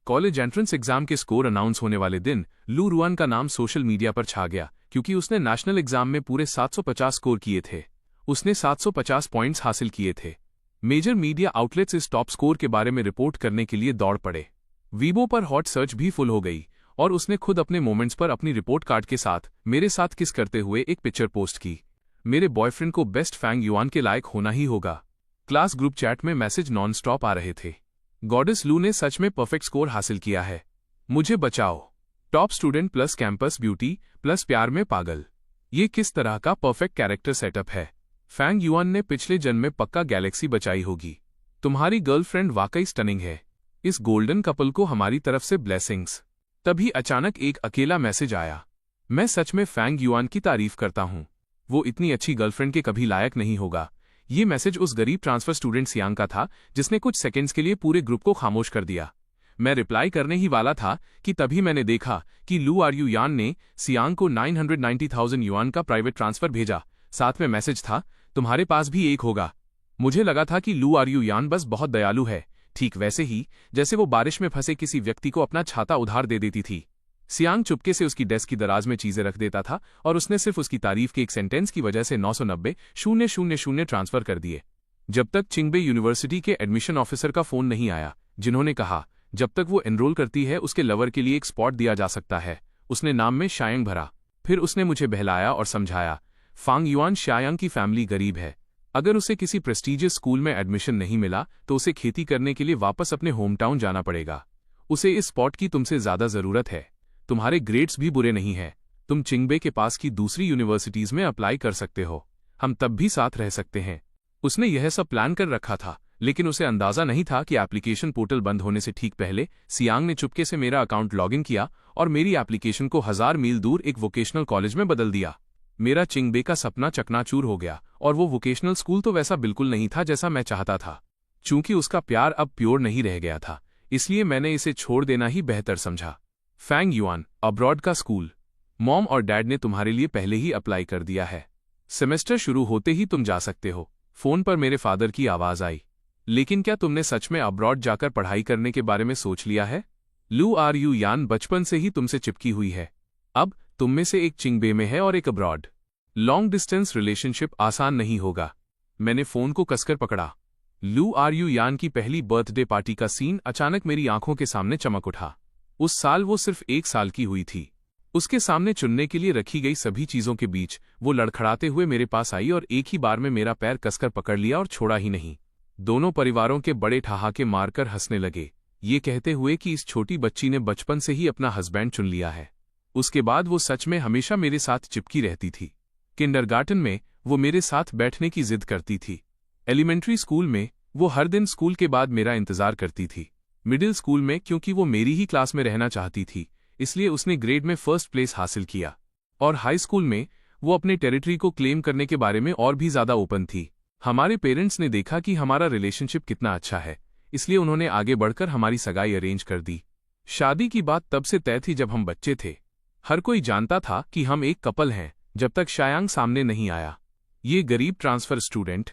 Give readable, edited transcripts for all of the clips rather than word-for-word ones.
College entrance exam के score announce होने वाले दिन लू रुआन का नाम सोशल मीडिया पर छा गया क्योंकि उसने नेशनल एग्जाम में पूरे 750 स्कोर किए थे। उसने 750 पॉइंट्स हासिल किए थे। मेजर मीडिया आउटलेट्स इस टॉप स्कोर के बारे में रिपोर्ट करने के लिए दौड़ पड़े। वीबो पर हॉट सर्च भी फुल हो गई और उसने खुद अपने मोमेंट्स पर अपनी रिपोर्ट कार्ड के साथ मेरे साथ किस करते हुए एक पिक्चर पोस्ट की। मेरे बॉयफ्रेंड को बेस्ट फैंग युआन के लायक होना ही होगा। क्लास ग्रुप चैट में मैसेज नॉन स्टॉप आ रहे थे। गॉडेस लू ने सच में परफेक्ट स्कोर हासिल किया है। मुझे बचाओ। Top student plus campus beauty plus प्यार में पागल। ये किस तरह का परफेक्ट कैरेक्टर सेटअप है। फैंग युआन ने पिछले जन्म में पक्का गैलेक्सी बचाई होगी। तुम्हारी गर्लफ्रेंड वाकई स्टनिंग है। इस गोल्डन कपल को हमारी तरफ से ब्लेसिंग्स। तभी अचानक एक अकेला मैसेज आया। मैं सच में फैंग युआन की तारीफ करता हूं। वो इतनी अच्छी गर्लफ्रेंड के कभी लायक नहीं होगा। ये मैसेज उस गरीब ट्रांसफर स्टूडेंट सियांग का था जिसने कुछ सेकंड्स के लिए पूरे ग्रुप को खामोश कर दिया। मैं रिप्लाई करने ही वाला था कि तभी मैंने देखा कि लू आर यू यान ने सियांग को 990,000 युआन का प्राइवेट ट्रांसफर भेजा। साथ में मैसेज था, तुम्हारे पास भी एक होगा। मुझे लगा था कि लू आर यू यान बस बहुत दयालु है, ठीक वैसे ही जैसे वो बारिश में फंसे किसी व्यक्ति को अपना छाता उधार दे देती थी। सियांग चुपके से उसकी डेस्क की दराज में चीजें रख देता था और उसने सिर्फ उसकी तारीफ के एक सेंटेंस की वजह से 990,000 ट्रांसफर कर दिए। जब तक चिंगबे यूनिवर्सिटी के एडमिशन ऑफिसर का फोन नहीं आया, जिन्होंने कहा जब तक वो एनरोल करती है उसके लवर के लिए एक स्पॉट दिया जा सकता है। उसने नाम में शायांग भरा। फिर उसने मुझे बहलाया और समझाया, फांग युआन शायांग की फैमिली गरीब है। अगर उसे किसी प्रेस्टीजियस स्कूल में एडमिशन नहीं मिला तो उसे खेती करने के लिए वापस अपने होम टाउन जाना पड़ेगा। उसे इस स्पॉट की तुमसे ज्यादा जरूरत है। तुम्हारे ग्रेड्स भी बुरे नहीं हैं। तुम चिंगबे के पास की दूसरी यूनिवर्सिटीज में अप्लाई कर सकते हो। हम तब भी साथ रह सकते हैं। उसने यह सब प्लान कर रखा था, लेकिन उसे अंदाजा नहीं था कि एप्लीकेशन पोर्टल बंद होने से ठीक पहले सियांग ने चुपके से मेरा अकाउंट लॉगिन किया और मेरी एप्लीकेशन को 1000 मील दूर एक वोकेशनल कॉलेज में बदल दिया। मेरा चिंगबे का सपना चकनाचूर हो गया और वो वोकेशनल स्कूल तो वैसा बिल्कुल नहीं था जैसा मैं चाहता था। चूंकि उसका प्यार अब प्योर नहीं रह गया था, इसलिए मैंने इसे छोड़ देना ही बेहतर समझा। फैंग युआन, अब्रॉड का स्कूल। मॉम और डैड ने तुम्हारे लिए पहले ही अप्लाई कर दिया है। सेमेस्टर शुरू होते ही तुम जा सकते हो। फोन पर मेरे फादर की आवाज आई। लेकिन क्या तुमने सच में अब्रॉड जाकर पढ़ाई करने के बारे में सोच लिया है? लू आर यू यान बचपन से ही तुमसे चिपकी हुई है। अब तुम में से एक चिंगबे में है और एक अब्रॉड। लॉन्ग डिस्टेंस रिलेशनशिप आसान नहीं होगा। मैंने फोन को कसकर पकड़ा। लू आर यू यान की पहली बर्थडे पार्टी का सीन अचानक मेरी आंखों के सामने चमक उठा। उस साल वो सिर्फ 1 साल की हुई थी। उसके सामने चुनने के लिए रखी गई सभी चीजों के बीच वो लड़खड़ाते हुए मेरे पास आई और एक ही बार में मेरा पैर कसकर पकड़ लिया और छोड़ा ही नहीं। दोनों परिवारों के बड़े ठहाके मारकर हंसने लगे, ये कहते हुए कि इस छोटी बच्ची ने बचपन से ही अपना हस्बैंड चुन लिया है। उसके बाद वो सच में हमेशा मेरे साथ चिपकी रहती थी। किंडरगार्टन में वो मेरे साथ बैठने की जिद करती थी। एलिमेंट्री स्कूल में वो हर दिन स्कूल के बाद मेरा इंतजार करती थी। मिडिल स्कूल में क्योंकि वो मेरी ही क्लास में रहना चाहती थी, इसलिए उसने ग्रेड में फर्स्ट प्लेस हासिल किया। और हाई स्कूल में वो अपने टेरिटरी को क्लेम करने के बारे में और भी ज्यादा ओपन थी। हमारे पेरेंट्स ने देखा कि हमारा रिलेशनशिप कितना अच्छा है, इसलिए उन्होंने आगे बढ़कर हमारी सगाई अरेंज कर दी। शादी की बात तब से तय थी जब हम बच्चे थे। हर कोई जानता था कि हम एक कपल हैं जब तक शायांग सामने नहीं आया। ये गरीब ट्रांसफर स्टूडेंट,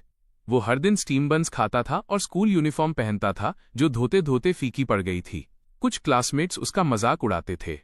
वो हर दिन स्टीम बन्स खाता था और स्कूल यूनिफॉर्म पहनता था जो धोते धोते फीकी पड़ गई थी। कुछ क्लासमेट्स उसका मजाक उड़ाते थे।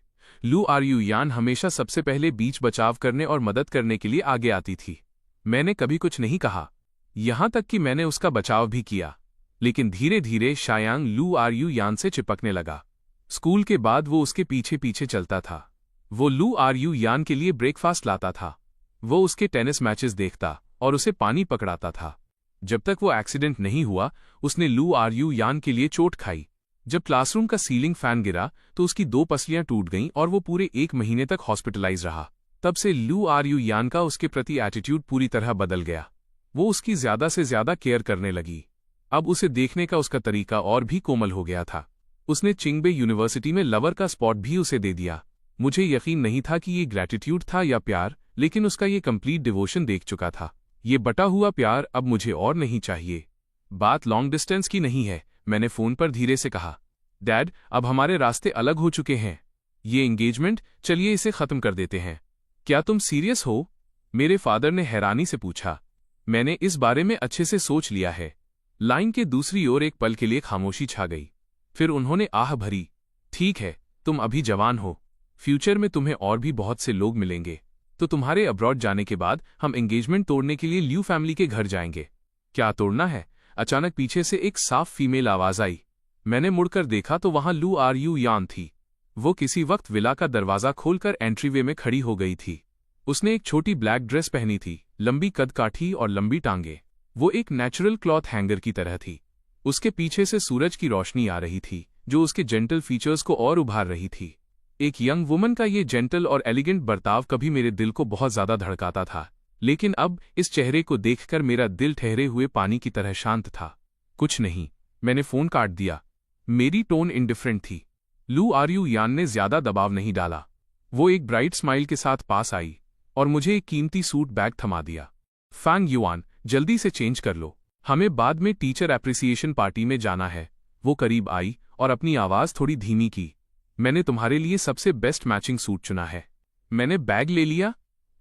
लू आर यू यान हमेशा सबसे पहले बीच बचाव करने और मदद करने के लिए आगे आती थी। मैंने कभी कुछ नहीं कहा, यहां तक कि मैंने उसका बचाव भी किया। लेकिन धीरे धीरे शायांग लू आर यू यान से चिपकने लगा। स्कूल के बाद वो उसके पीछे पीछे चलता था। वो लू आर यू यान के लिए ब्रेकफास्ट लाता था। वो उसके टेनिस मैचेस देखता और उसे पानी पकड़ाता था। जब तक वो एक्सीडेंट नहीं हुआ, उसने लू आर यू यान के लिए चोट खाई। जब क्लासरूम का सीलिंग फैन गिरा तो उसकी 2 पसलियां टूट गईं और वो पूरे 1 महीने तक हॉस्पिटलाइज रहा। तब से लू आर यू यान का उसके प्रति एटीट्यूड पूरी तरह बदल गया। वो उसकी ज्यादा से ज्यादा केयर करने लगी। अब उसे देखने का उसका तरीका और भी कोमल हो गया था। उसने चिंगबे यूनिवर्सिटी में लवर का स्पॉट भी उसे दे दिया। मुझे यकीन नहीं था कि ये ग्रैटिट्यूड था या प्यार, लेकिन उसका ये कंप्लीट डिवोशन देख चुका था। ये बटा हुआ प्यार अब मुझे और नहीं चाहिए। बात लॉन्ग डिस्टेंस की नहीं है, मैंने फोन पर धीरे से कहा। डैड, अब हमारे रास्ते अलग हो चुके हैं। ये एंगेजमेंट, चलिए इसे खत्म कर देते हैं। क्या तुम सीरियस हो? मेरे फादर ने हैरानी से पूछा। मैंने इस बारे में अच्छे से सोच लिया है। लाइन के दूसरी ओर एक पल के लिए खामोशी छा गई। फिर उन्होंने आह भरी। ठीक है, तुम अभी जवान हो, फ्यूचर में तुम्हें और भी बहुत से लोग मिलेंगे, तो तुम्हारे अब्रॉड जाने के बाद हम एंगेजमेंट तोड़ने के लिए ल्यू फैमिली के घर जाएंगे। क्या तोड़ना है? अचानक पीछे से एक साफ फीमेल आवाज आई। मैंने मुड़कर देखा तो वहां लू आर यू यान थी। वो किसी वक्त विला का दरवाजा खोलकर एंट्रीवे में खड़ी हो गई थी। उसने एक छोटी ब्लैक ड्रेस पहनी थी, लंबी कदकाठी और लंबी टांगे। वो एक नेचुरल क्लॉथ हैंगर की तरह थी। उसके पीछे से सूरज की रोशनी आ रही थी, जो उसके जेंटल फीचर्स को और उभार रही थी। एक यंग वुमन का ये जेंटल और एलिगेंट बर्ताव कभी मेरे दिल को बहुत ज्यादा धड़काता था, लेकिन अब इस चेहरे को देखकर मेरा दिल ठहरे हुए पानी की तरह शांत था। कुछ नहीं, मैंने फोन काट दिया। मेरी टोन इंडिफरेंट थी। लू आर यू यान ने ज्यादा दबाव नहीं डाला। वो एक ब्राइट स्माइल के साथ पास आई और मुझे एक कीमती सूट बैग थमा दिया। फैंग युआन, जल्दी से चेंज कर लो, हमें बाद में टीचर एप्रिसिएशन पार्टी में जाना है। वो करीब आई और अपनी आवाज थोड़ी धीमी की। मैंने तुम्हारे लिए सबसे बेस्ट मैचिंग सूट चुना है। मैंने बैग ले लिया।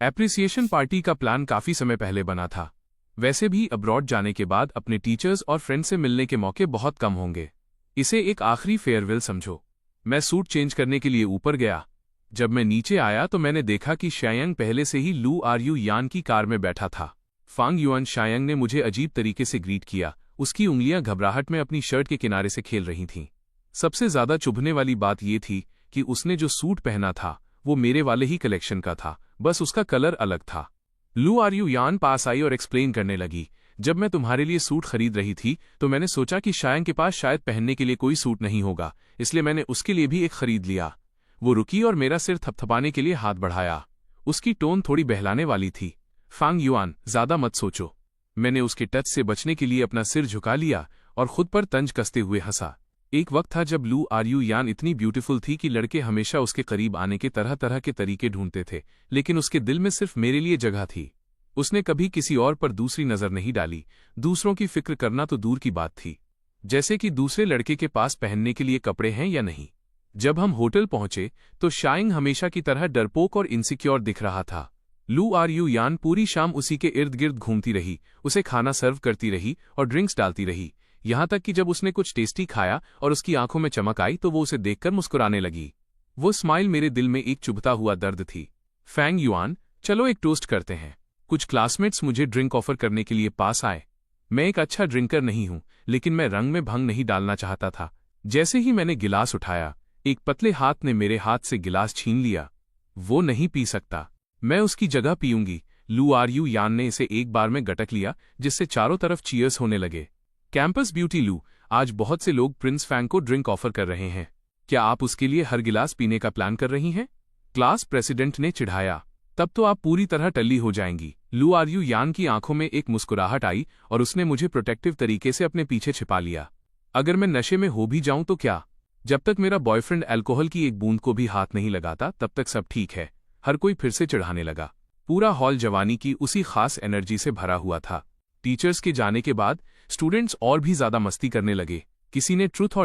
एप्रिसिएशन पार्टी का प्लान काफी समय पहले बना था। वैसे भी अब्रॉड जाने के बाद अपने टीचर्स और फ्रेंड से मिलने के मौके बहुत कम होंगे। इसे एक आखिरी फेयरवेल समझो। मैं सूट चेंज करने के लिए ऊपर गया। जब मैं नीचे आया तो मैंने देखा कि शायंग पहले से ही लू आर यू यान की कार में बैठा था। फांग युआन, शायंग ने मुझे अजीब तरीके से ग्रीट किया। उसकी उंगलियां घबराहट में अपनी शर्ट के किनारे से खेल रही थीं। सबसे ज्यादा चुभने वाली बात यह थी कि उसने जो सूट पहना था वो मेरे वाले ही कलेक्शन का था, बस उसका कलर अलग था। लू आर यू यान पास आई और एक्सप्लेन करने लगी, जब मैं तुम्हारे लिए सूट खरीद रही थी तो मैंने सोचा कि शायंग के पास शायद पहनने के लिए कोई सूट नहीं होगा, इसलिए मैंने उसके लिए भी एक खरीद लिया। वो रुकी और मेरा सिर थपथपाने के लिए हाथ बढ़ाया। उसकी टोन थोड़ी बहलाने वाली थी। फांग युआन, ज्यादा मत सोचो। मैंने उसके टच से बचने के लिए अपना सिर झुका लिया और खुद पर तंज कसते हुए हंसा। एक वक्त था जब लू आर यू यान इतनी ब्यूटीफुल थी कि लड़के हमेशा उसके करीब आने के तरह तरह के तरीके ढूंढते थे, लेकिन उसके दिल में सिर्फ मेरे लिए जगह थी। उसने कभी किसी और पर दूसरी नजर नहीं डाली। दूसरों की फिक्र करना तो दूर की बात थी, जैसे कि दूसरे लड़के के पास पहनने के लिए कपड़े हैं या नहीं। जब हम होटल पहुंचे तो शायंग हमेशा की तरह डरपोक और इनसिक्योर दिख रहा था। लू आर यू यान पूरी शाम उसी के इर्द गिर्द घूमती रही, उसे खाना सर्व करती रही और ड्रिंक्स डालती रही, यहां तक कि जब उसने कुछ टेस्टी खाया और उसकी आंखों में चमक आई तो वो उसे देखकर मुस्कुराने लगी। वो स्माइल मेरे दिल में एक चुभता हुआ दर्द थी। फैंग युआन, चलो एक टोस्ट करते हैं। कुछ क्लासमेट्स मुझे ड्रिंक ऑफर करने के लिए पास आए। मैं एक अच्छा ड्रिंकर नहीं हूं, लेकिन मैं रंग में भंग नहीं डालना चाहता था। जैसे ही मैंने गिलास उठाया, एक पतले हाथ ने मेरे हाथ से गिलास छीन लिया। वो नहीं पी सकता, मैं उसकी जगह पीऊंगी। लू आर यू यान ने इसे एक बार में गटक लिया, जिससे चारों तरफ चीयर्स होने लगे। कैंपस ब्यूटी लू, आज बहुत से लोग प्रिंस फैंग को ड्रिंक ऑफर कर रहे हैं। क्या आप उसके लिए हर गिलास पीने का प्लान कर रही हैं? क्लास प्रेसिडेंट ने चिढ़ाया। तब तो आप पूरी तरह टल्ली हो जाएंगी। लू आर यू यान की आंखों में एक मुस्कुराहट आई और उसने मुझे प्रोटेक्टिव तरीके से अपने पीछे छिपा लिया। अगर मैं नशे में हो भी जाऊं तो क्या? जब तक मेरा बॉयफ्रेंड अल्कोहल की एक बूंद को भी हाथ नहीं लगाता तब तक सब ठीक है। हर कोई फिर से चिढ़ाने लगा। पूरा हॉल जवानी की उसी खास एनर्जी से भरा हुआ था। टीचर्स के जाने के बाद स्टूडेंट्स और भी ज्यादा मस्ती करने लगे। किसी ने ट्रूथ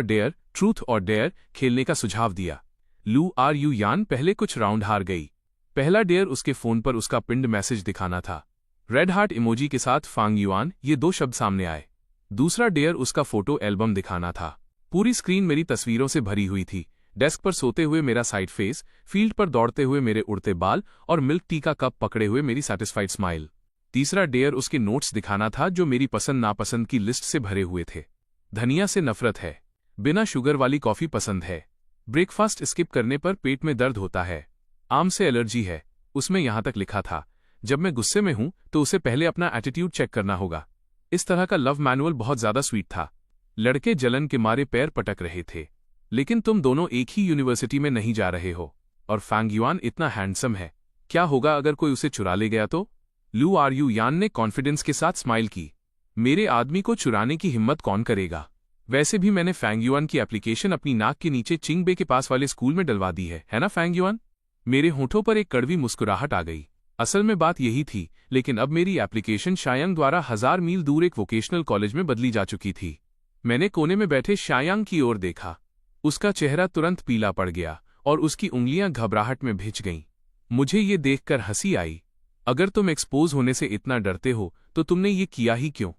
और डेयर खेलने का सुझाव दिया। लू आर यू यान पहले कुछ राउंड हार गई। पहला डेयर उसके फोन पर उसका पिंड मैसेज दिखाना था। रेड हार्ट इमोजी के साथ फांग युआन, ये 2 शब्द सामने आए। दूसरा डेयर उसका फोटो एल्बम दिखाना था। पूरी स्क्रीन मेरी तस्वीरों से भरी हुई थी। डेस्क पर सोते हुए मेरा साइड फेस, फील्ड पर दौड़ते हुए मेरे उड़ते बाल और मिल्क टी का कप पकड़े हुए मेरी सैटिस्फाइड स्माइल। तीसरा डेयर उसके नोट्स दिखाना था, जो मेरी पसंद नापसंद की लिस्ट से भरे हुए थे। धनिया से नफरत है, बिना शुगर वाली कॉफी पसंद है, ब्रेकफास्ट स्किप करने पर पेट में दर्द होता है, आम से एलर्जी है। उसमें यहां तक लिखा था, जब मैं गुस्से में हूं तो उसे पहले अपना एटीट्यूड चेक करना होगा। इस तरह का लव मैनुअल बहुत ज्यादा स्वीट था। लड़के जलन के मारे पैर पटक रहे थे। लेकिन तुम दोनों एक ही यूनिवर्सिटी में नहीं जा रहे हो, और फैंग युआन इतना हैंडसम है। क्या होगा अगर कोई उसे चुरा ले गया तो? लू आर यू यान ने कॉन्फिडेंस के साथ स्माइल की। मेरे आदमी को चुराने की हिम्मत कौन करेगा? वैसे भी मैंने फैंग युआन की एप्लीकेशन अपनी नाक के नीचे चिंगबे के पास वाले स्कूल में डलवा दी है ना फैंग युआन? मेरे होठों पर एक कड़वी मुस्कुराहट आ गई। असल में बात यही थी, लेकिन अब मेरी एप्लीकेशन शायांग द्वारा 1000 मील दूर एक वोकेशनल कॉलेज में बदली जा चुकी थी। मैंने कोने में बैठे शायांग की ओर देखा। उसका चेहरा तुरंत पीला पड़ गया और उसकी उंगलियां घबराहट में भिज गईं। मुझे ये देखकर हंसी आई। अगर तुम एक्सपोज होने से इतना डरते हो तो तुमने ये किया ही क्यों?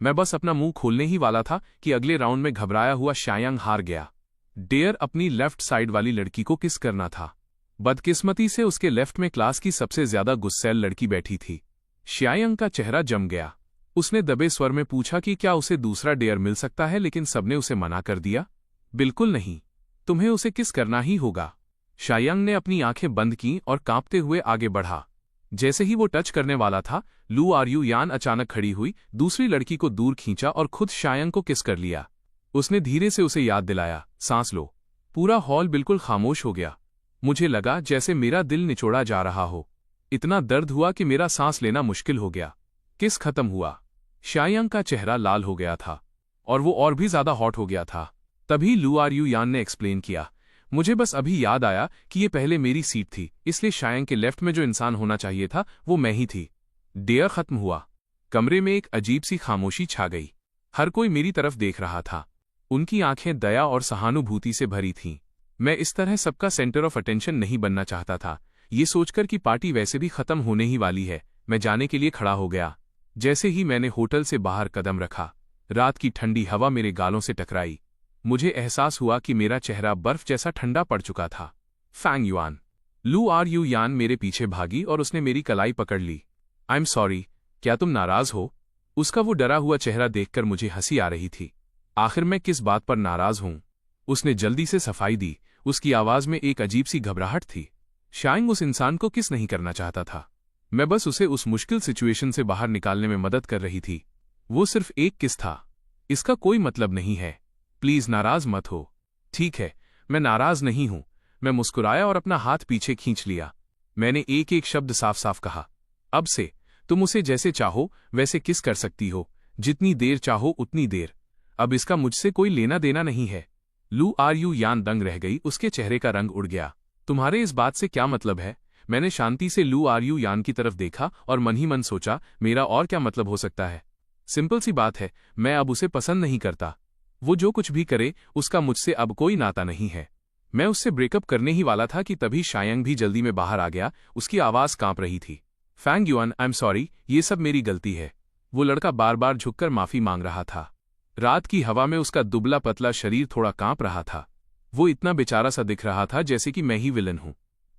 मैं बस अपना मुंह खोलने ही वाला था कि अगले राउंड में घबराया हुआ शायांग हार गया। डेयर अपनी लेफ्ट साइड वाली लड़की को किस करना था। बदकिस्मती से उसके लेफ्ट में क्लास की सबसे ज्यादा गुस्सैल लड़की बैठी थी। शायांग का चेहरा जम गया। उसने दबे स्वर में पूछा कि क्या उसे दूसरा डेयर मिल सकता है, लेकिन सबने उसे मना कर दिया। बिल्कुल नहीं, तुम्हें उसे किस करना ही होगा। शायांग ने अपनी आंखें बंद की और कांपते हुए आगे बढ़ा। जैसे ही वो टच करने वाला था, लू आर्यू यान अचानक खड़ी हुई, दूसरी लड़की को दूर खींचा और खुद शायांग को किस कर लिया। उसने धीरे से उसे याद दिलाया, सांस लो। पूरा हॉल बिल्कुल खामोश हो गया। मुझे लगा जैसे मेरा दिल निचोड़ा जा रहा हो। इतना दर्द हुआ कि मेरा सांस लेना मुश्किल हो गया। किस खत्म हुआ। शायांग का चेहरा लाल हो गया था और वो और भी ज्यादा हॉट हो गया था। तभी लू आर्यू यान ने एक्सप्लेन किया, मुझे बस अभी याद आया कि ये पहले मेरी सीट थी, इसलिए शायांग के लेफ्ट में जो इंसान होना चाहिए था वो मैं ही थी। डेयर खत्म हुआ। कमरे में एक अजीब सी खामोशी छा गई। हर कोई मेरी तरफ देख रहा था। उनकी आंखें दया और सहानुभूति से भरी थीं। मैं इस तरह सबका सेंटर ऑफ अटेंशन नहीं बनना चाहता था। ये सोचकर कि पार्टी वैसे भी खत्म होने ही वाली है, मैं जाने के लिए खड़ा हो गया। जैसे ही मैंने होटल से बाहर कदम रखा, रात की ठंडी हवा मेरे गालों से टकराई। मुझे एहसास हुआ कि मेरा चेहरा बर्फ जैसा ठंडा पड़ चुका था। Fang Yuan. लू आर्यू यान मेरे पीछे भागी और उसने मेरी कलाई पकड़ ली। आई एम सॉरी, क्या तुम नाराज हो? उसका वो डरा हुआ चेहरा देखकर मुझे हंसी आ रही थी। आखिर मैं किस बात पर नाराज हूं? उसने जल्दी से सफाई दी। उसकी आवाज में एक अजीब सी घबराहट थी। शायद उस इंसान को किस नहीं करना चाहता था। मैं बस उसे उस मुश्किल सिचुएशन से बाहर निकालने में मदद कर रही थी। वो सिर्फ एक किस था। इसका कोई मतलब नहीं है। प्लीज नाराज मत हो। ठीक है, मैं नाराज नहीं हूं। मैं मुस्कुराया और अपना हाथ पीछे खींच लिया। मैंने एक एक शब्द साफ साफ कहा, अब से तुम उसे जैसे चाहो वैसे किस कर सकती हो, जितनी देर चाहो उतनी देर। अब इसका मुझसे कोई लेना देना नहीं है। लू आर्यू यान दंग रह गई। उसके चेहरे का रंग उड़ गया। तुम्हारे इस बात से क्या मतलब है? मैंने शांति से लू आर्यू यान की तरफ देखा और मन ही मन सोचा, मेरा और क्या मतलब हो सकता है? सिंपल सी बात है, मैं अब उसे पसंद नहीं करता। वो जो कुछ भी करे उसका मुझसे अब कोई नाता नहीं है। मैं उससे ब्रेकअप करने ही वाला था कि तभी शायांग भी जल्दी में बाहर आ गया। उसकी आवाज कांप रही थी। Fang Yuan, I am sorry, ये सब मेरी गलती है। वो लड़का बार बार झुककर माफी मांग रहा था। रात की हवा में उसका दुबला पतला शरीर थोड़ा कांप रहा था। वो इतना बेचारा सा दिख रहा था जैसे कि मैं ही विलन हूं।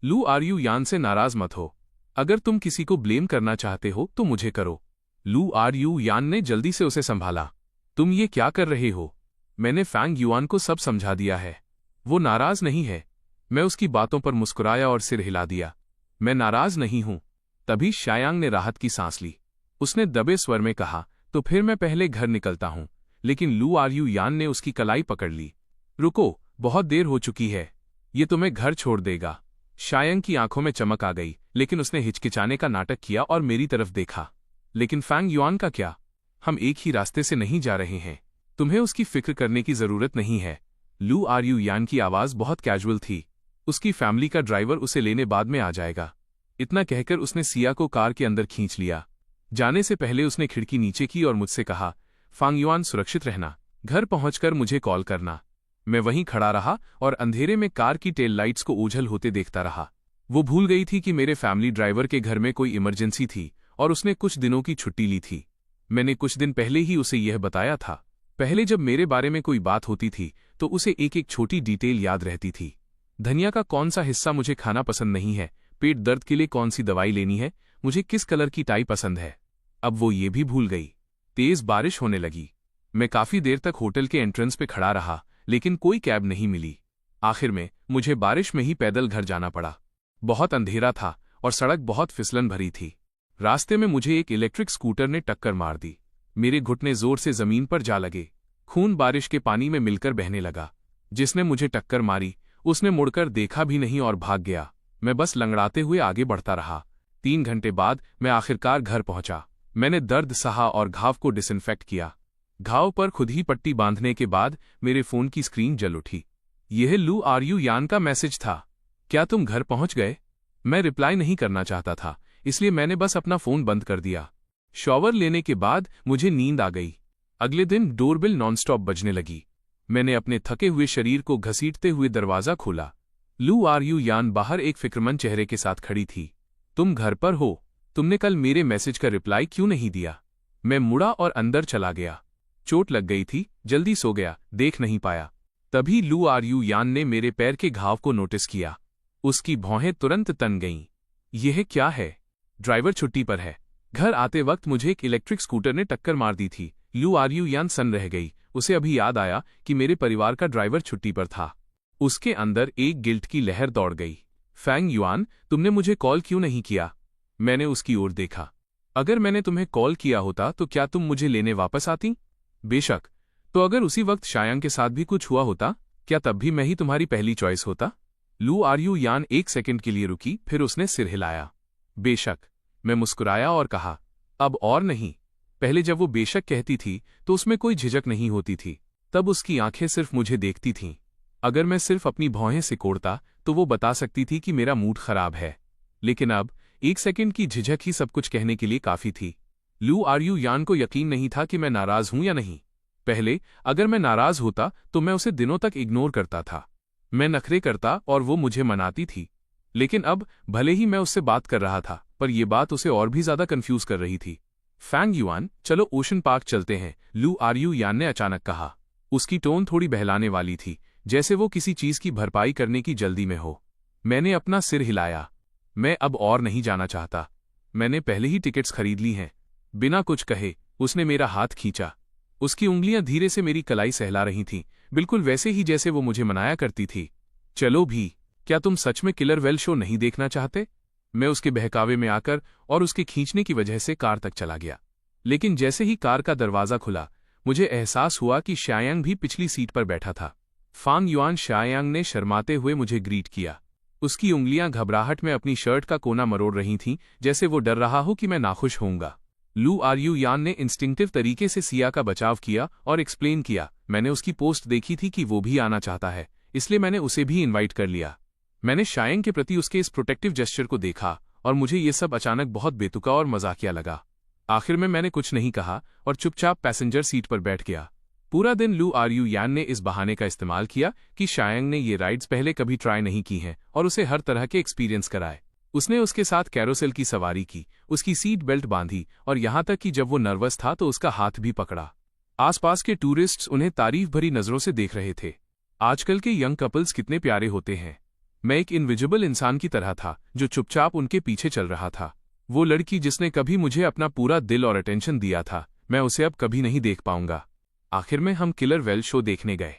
लू आर्यू यान से नाराज मत हो। अगर तुम किसी को ब्लेम करना चाहते हो तो मुझे करो। लू आर्यू यान ने जल्दी से उसे संभाला। तुम ये क्या कर रहे हो? मैंने फैंग युआन को सब समझा दिया है। वो नाराज नहीं है। मैं उसकी बातों पर मुस्कुराया और सिर हिला दिया। मैं नाराज नहीं हूं। तभी शायांग ने राहत की सांस ली। उसने दबे स्वर में कहा, तो फिर मैं पहले घर निकलता हूं। लेकिन लू आर्यू यान ने उसकी कलाई पकड़ ली। रुको, बहुत देर हो चुकी है। ये तुम्हें घर छोड़ देगा। शायांग की आंखों में चमक आ गई, लेकिन उसने हिचकिचाने का नाटक किया और मेरी तरफ देखा। लेकिन फैंग युआन का क्या? हम एक ही रास्ते से नहीं जा रहे हैं। तुम्हें उसकी फिक्र करने की जरूरत नहीं है। लू आर्यू यान की आवाज बहुत कैजुअल थी। उसकी फैमिली का ड्राइवर उसे लेने बाद में आ जाएगा। इतना कहकर उसने सिया को कार के अंदर खींच लिया। जाने से पहले उसने खिड़की नीचे की और मुझसे कहा, फैंग युआन, सुरक्षित रहना। घर पहुंचकर मुझे कॉल करना। मैं वहीं खड़ा रहा और अंधेरे में कार की टेल लाइट्स को ओझल होते देखता रहा। वो भूल गई थी कि मेरे फैमिली ड्राइवर के घर में कोई इमरजेंसी थी और उसने कुछ दिनों की छुट्टी ली थी। मैंने कुछ दिन पहले ही उसे यह बताया था। पहले जब मेरे बारे में कोई बात होती थी तो उसे एक एक छोटी डिटेल याद रहती थी। धनिया का कौन सा हिस्सा मुझे खाना पसंद नहीं है, पेट दर्द के लिए कौन सी दवाई लेनी है, मुझे किस कलर की टाई पसंद है। अब वो ये भी भूल गई। तेज बारिश होने लगी। मैं काफी देर तक होटल के एंट्रेंस पे खड़ा रहा, लेकिन कोई कैब नहीं मिली। आखिर में मुझे बारिश में ही पैदल घर जाना पड़ा। बहुत अंधेरा था और सड़क बहुत फिसलन भरी थी। रास्ते में मुझे एक इलेक्ट्रिक स्कूटर ने टक्कर मार दी। मेरे घुटने जोर से जमीन पर जा लगे। खून बारिश के पानी में मिलकर बहने लगा। जिसने मुझे टक्कर मारी उसने मुड़कर देखा भी नहीं और भाग गया। मैं बस लंगड़ाते हुए आगे बढ़ता रहा। 3 घंटे बाद मैं आखिरकार घर पहुंचा। मैंने दर्द सहा और घाव को डिसइंफेक्ट किया। घाव पर खुद ही पट्टी बांधने के बाद मेरे फोन की स्क्रीन जल उठी। यह लू आर्यू यान का मैसेज था। क्या तुम घर पहुंच गए? मैं रिप्लाई नहीं करना चाहता था, इसलिए मैंने बस अपना फोन बंद कर दिया। शॉवर लेने के बाद मुझे नींद आ गई। अगले दिन डोरबेल नॉनस्टॉप बजने लगी। मैंने अपने थके हुए शरीर को घसीटते हुए दरवाजा खोला। लू आर्यू यान बाहर एक फिक्रमंद चेहरे के साथ खड़ी थी। तुम घर पर हो? तुमने कल मेरे मैसेज का रिप्लाई क्यों नहीं दिया? मैं मुड़ा और अंदर चला गया। चोट लग गई थी, जल्दी सो गया, देख नहीं पाया। तभी लू आरयू यान ने मेरे पैर के घाव को नोटिस किया। उसकी भौहें तुरंत तन गईं। यह क्या है? ड्राइवर छुट्टी पर है। घर आते वक्त मुझे एक इलेक्ट्रिक स्कूटर ने टक्कर मार दी थी। लू आरयू यान सन्न रह गई। उसे अभी याद आया कि मेरे परिवार का ड्राइवर छुट्टी पर था। उसके अंदर एक गिल्ट की लहर दौड़ गई। फैंग युआन, तुमने मुझे कॉल क्यों नहीं किया? मैंने उसकी ओर देखा। अगर मैंने तुम्हें कॉल किया होता तो क्या तुम मुझे लेने वापस आती? बेशक। तो अगर उसी वक्त शायांग के साथ भी कुछ हुआ होता, क्या तब भी मैं ही तुम्हारी पहली चॉइस होता? लू आरयू यान एक सेकंड के लिए रुकी, फिर उसने सिर हिलाया। बेशक। मैं मुस्कुराया और कहा, अब और नहीं। पहले जब वो बेशक कहती थी तो उसमें कोई झिझक नहीं होती थी। तब उसकी आंखें सिर्फ मुझे देखती थीं। अगर मैं सिर्फ अपनी भौहें सिकोड़ता तो वो बता सकती थी कि मेरा मूड खराब है। लेकिन अब एक सेकंड की झिझक ही सब कुछ कहने के लिए काफी थी। लू आरयू यान को यकीन नहीं था कि मैं नाराज हूं या नहीं। पहले अगर मैं नाराज होता तो मैं उसे दिनों तक इग्नोर करता था। मैं नखरे करता और वो मुझे मनाती थी। लेकिन अब भले ही मैं उससे बात कर रहा था, पर यह बात उसे और भी ज्यादा कंफ्यूज कर रही थी। फैंग युआन, चलो ओशन पार्क चलते हैं, लू आरयू यान ने अचानक कहा। उसकी टोन थोड़ी बहलाने वाली थी, जैसे वो किसी चीज की भरपाई करने की जल्दी में हो। मैंने अपना सिर हिलाया। मैं अब और नहीं जाना चाहता। मैंने पहले ही टिकट्स खरीद ली हैं। बिना कुछ कहे उसने मेरा हाथ खींचा। उसकी उंगलियां धीरे से मेरी कलाई सहला रही थीं, बिल्कुल वैसे ही जैसे वो मुझे मनाया करती थी। चलो भी, क्या तुम सच में किलर वेल शो नहीं देखना चाहते? मैं उसके बहकावे में आकर और उसके खींचने की वजह से कार तक चला गया। लेकिन जैसे ही कार का दरवाजा खुला, मुझे एहसास हुआ कि शायांग भी पिछली सीट पर बैठा था। फांग युआन शायांग ने शर्माते हुए मुझे ग्रीट किया। उसकी उंगलियां घबराहट में अपनी शर्ट का कोना मरोड़ रही थीं, जैसे वो डर रहा हो कि मैं नाखुश होऊंगा। लू आरयू यान ने इंस्टिंक्टिव तरीके से सिया का बचाव किया और एक्सप्लेन किया, मैंने उसकी पोस्ट देखी थी कि वो भी आना चाहता है, इसलिए मैंने उसे भी इनवाइट कर लिया। मैंने शायांग के प्रति उसके इस प्रोटेक्टिव जेस्चर को देखा और मुझे ये सब अचानक बहुत बेतुका और मजाकिया लगा। आखिर में मैंने कुछ नहीं कहा और चुपचाप पैसेंजर सीट पर बैठ गया। पूरा दिन लू आरयू यान ने इस बहाने का इस्तेमाल किया कि शायांग ने ये राइड्स पहले कभी ट्राई नहीं की हैं और उसे हर तरह के एक्सपीरियंस कराए। उसने उसके साथ कैरोसेल की सवारी की, उसकी सीट बेल्ट बांधी और यहां तक कि जब वो नर्वस था तो उसका हाथ भी पकड़ा। आसपास के टूरिस्ट्स उन्हें तारीफ भरी नजरों से देख रहे थे। आजकल के यंग कपल्स कितने प्यारे होते हैं। मैं एक इनविजिबल इंसान की तरह था जो चुपचाप उनके पीछे चल रहा था। वो लड़की जिसने कभी मुझे अपना पूरा दिल और अटेंशन दिया था, मैं उसे अब कभी नहीं देख पाऊंगा। आखिर में हम किलर वेल शो देखने गए।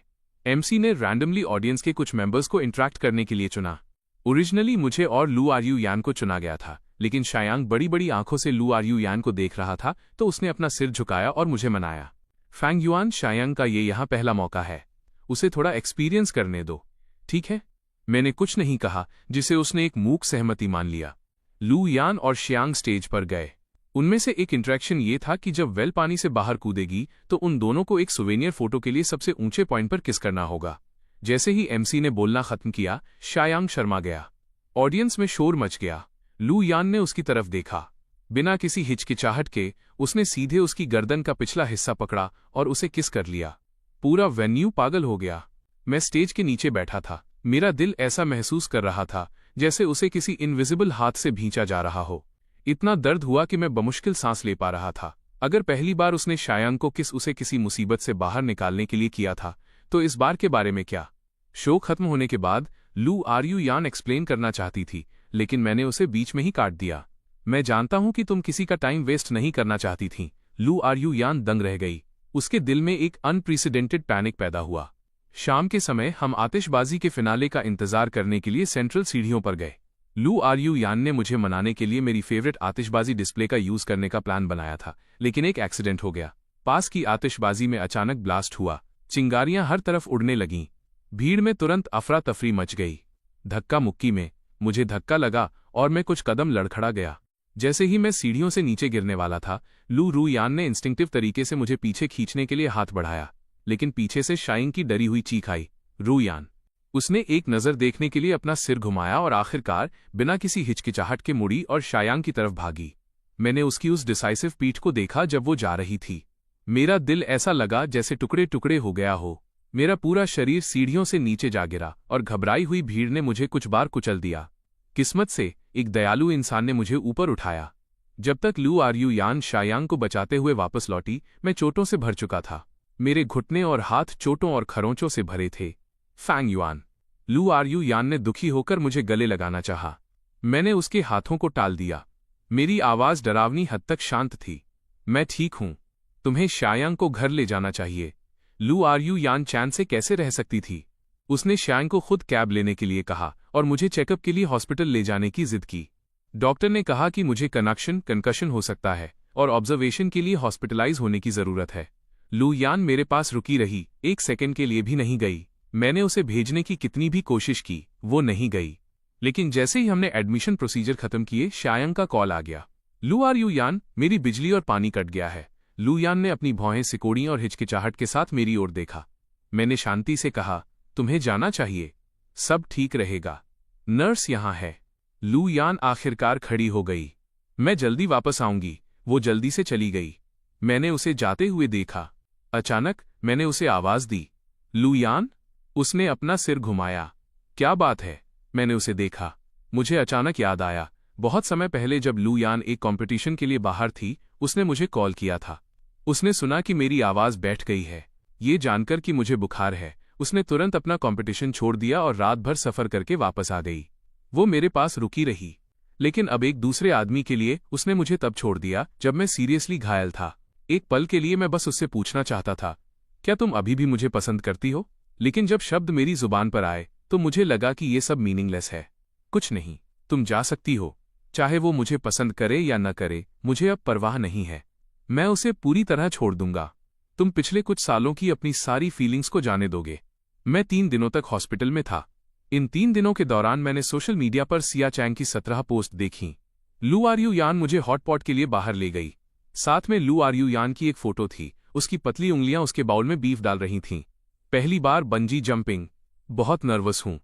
एमसी ने रैंडमली ऑडियंस के कुछ मेंबर्स को इंटरेक्ट करने के लिए चुना। ओरिजिनली मुझे और लू आरयू यान को चुना गया था, लेकिन शायांग बड़ी बड़ी आंखों से लू आरयू यान को देख रहा था तो उसने अपना सिर झुकाया और मुझे मनाया। फैंग युआन, शायांग का ये यहाँ पहला मौका है, उसे थोड़ा एक्सपीरियंस करने दो, ठीक है? मैंने कुछ नहीं कहा, जिसे उसने एक मूक सहमति मान लिया। लू यान और शायांग स्टेज पर गए। उनमें से एक इंटरेक्शन ये था कि जब वेल पानी से बाहर कूदेगी तो उन दोनों को एक सुवेनियर फोटो के लिए सबसे ऊंचे पॉइंट पर किस करना होगा। जैसे ही एमसी ने बोलना खत्म किया, शायांग शर्मा गया। ऑडियंस में शोर मच गया। लू यान ने उसकी तरफ देखा। बिना किसी हिचकिचाहट के उसने सीधे उसकी गर्दन का पिछला हिस्सा पकड़ा और उसे किस कर लिया। पूरा वेन्यू पागल हो गया। मैं स्टेज के नीचे बैठा था। मेरा दिल ऐसा महसूस कर रहा था जैसे उसे किसी इनविजिबल हाथ से भींचा जा रहा हो। इतना दर्द हुआ कि मैं बमुश्किल सांस ले पा रहा था। अगर पहली बार उसने शायांग को उसे किसी मुसीबत से बाहर निकालने के लिए किया था, तो इस बार के बारे में क्या? शो खत्म होने के बाद लू आरयू यान एक्सप्लेन करना चाहती थी, लेकिन मैंने उसे बीच में ही काट दिया। मैं जानता हूं कि तुम किसी का टाइम वेस्ट नहीं करना चाहती थीं। लू आरयू यान दंग रह गई। उसके दिल में एक अनप्रेसिडेंटेड पैनिक पैदा हुआ। शाम के समय हम आतिशबाजी के फिनाले का इंतजार करने के लिए सेंट्रल सीढ़ियों पर गए। लू आरयू यान ने मुझे मनाने के लिए मेरी फेवरेट आतिशबाजी डिस्प्ले का यूज करने का प्लान बनाया था, लेकिन एक एक्सीडेंट हो गया। पास की आतिशबाजी में अचानक ब्लास्ट हुआ। चिंगारियां हर तरफ उड़ने लगीं। भीड़ में तुरंत अफरा तफरी मच गई। धक्का मुक्की में मुझे धक्का लगा और मैं कुछ कदम लड़खड़ा गया। जैसे ही मैं सीढ़ियों से नीचे गिरने वाला था, लू रू यान ने इंस्टिंक्टिव तरीके से मुझे पीछे खींचने के लिए हाथ बढ़ाया, लेकिन पीछे से शायांग की डरी हुई चीख आई, रू यान। उसने एक नज़र देखने के लिए अपना सिर घुमाया और आखिरकार बिना किसी हिचकिचाहट के मुड़ी और शायांग की तरफ भागी। मैंने उसकी उस डिसाइसिव पीठ को देखा जब वो जा रही थी। मेरा दिल ऐसा लगा जैसे टुकड़े टुकड़े हो गया हो। मेरा पूरा शरीर सीढ़ियों से नीचे जा गिरा और घबराई हुई भीड़ ने मुझे कुछ बार कुचल दिया। किस्मत से एक दयालु इंसान ने मुझे ऊपर उठाया। जब तक लू आरयू यान शायांग को बचाते हुए वापस लौटी, मैं चोटों से भर चुका था। मेरे घुटने और हाथ चोटों और खरोंचों से भरे थे। Fang Yuan. लू आरयू यान ने दुखी होकर मुझे गले लगाना चाहा। मैंने उसके हाथों को टाल दिया। मेरी आवाज डरावनी हद तक शांत थी। मैं ठीक हूं। तुम्हें शायांग को घर ले जाना चाहिए। लू आरयू यान चैन से कैसे रह सकती थी? उसने शायांग को खुद कैब लेने के लिए कहा और मुझे चेकअप के लिए हॉस्पिटल ले जाने की जिद की। डॉक्टर ने कहा कि मुझे कंकशन हो सकता है और ऑब्जर्वेशन के लिए हॉस्पिटलाइज होने की जरूरत है। लू यान मेरे पास रुकी रही, एक सेकंड के लिए भी नहीं गई। मैंने उसे भेजने की कितनी भी कोशिश की, वो नहीं गई। लेकिन जैसे ही हमने एडमिशन प्रोसीजर खत्म किए, शायांग का कॉल आ गया। लू आरयू यान, मेरी बिजली और पानी कट गया है। लू यान ने अपनी भौहें सिकोड़ी और हिचकिचाहट के साथ मेरी ओर देखा। मैंने शांति से कहा, तुम्हें जाना चाहिए, सब ठीक रहेगा, नर्स यहां है। लू यान आखिरकार खड़ी हो गई। मैं जल्दी वापस आऊंगी। वो जल्दी से चली गई। मैंने उसे जाते हुए देखा। अचानक मैंने उसे आवाज दी, लू यान। उसने अपना सिर घुमाया। क्या बात है? मैंने उसे देखा। मुझे अचानक याद आया, बहुत समय पहले जब लू यान एक कॉम्पिटिशन के लिए बाहर थी, उसने मुझे कॉल किया था। उसने सुना कि मेरी आवाज बैठ गई है। ये जानकर कि मुझे बुखार है, उसने तुरंत अपना कॉम्पिटिशन छोड़ दिया और रात भर सफर करके वापस आ गई। वो मेरे पास रुकी रही, लेकिन अब एक दूसरे आदमी के लिए उसने मुझे तब छोड़ दिया जब मैं सीरियसली घायल था। एक पल के लिए मैं बस उससे पूछना चाहता था, क्या तुम अभी भी मुझे पसंद करती हो? लेकिन जब शब्द मेरी जुबान पर आए तो मुझे लगा कि ये सब मीनिंगलेस है। कुछ नहीं, तुम जा सकती हो। चाहे वो मुझे पसंद करे या न करे, मुझे अब परवाह नहीं है। मैं उसे पूरी तरह छोड़ दूंगा। तुम पिछले कुछ सालों की अपनी सारी फीलिंग्स को जाने दोगे। मैं 3 दिनों तक हॉस्पिटल में था। इन 3 दिनों के दौरान मैंने सोशल मीडिया पर सिया चैंग की 17 पोस्ट देखी। लू आरयू यान मुझे हॉटपॉट के लिए बाहर ले गई। साथ में लू आरयू यान की एक फोटो थी। उसकी पतली उंगलियां उसके बाउल में बीफ डाल रही थीं। पहली बार बंजी जंपिंग। बहुत नर्वस हूं।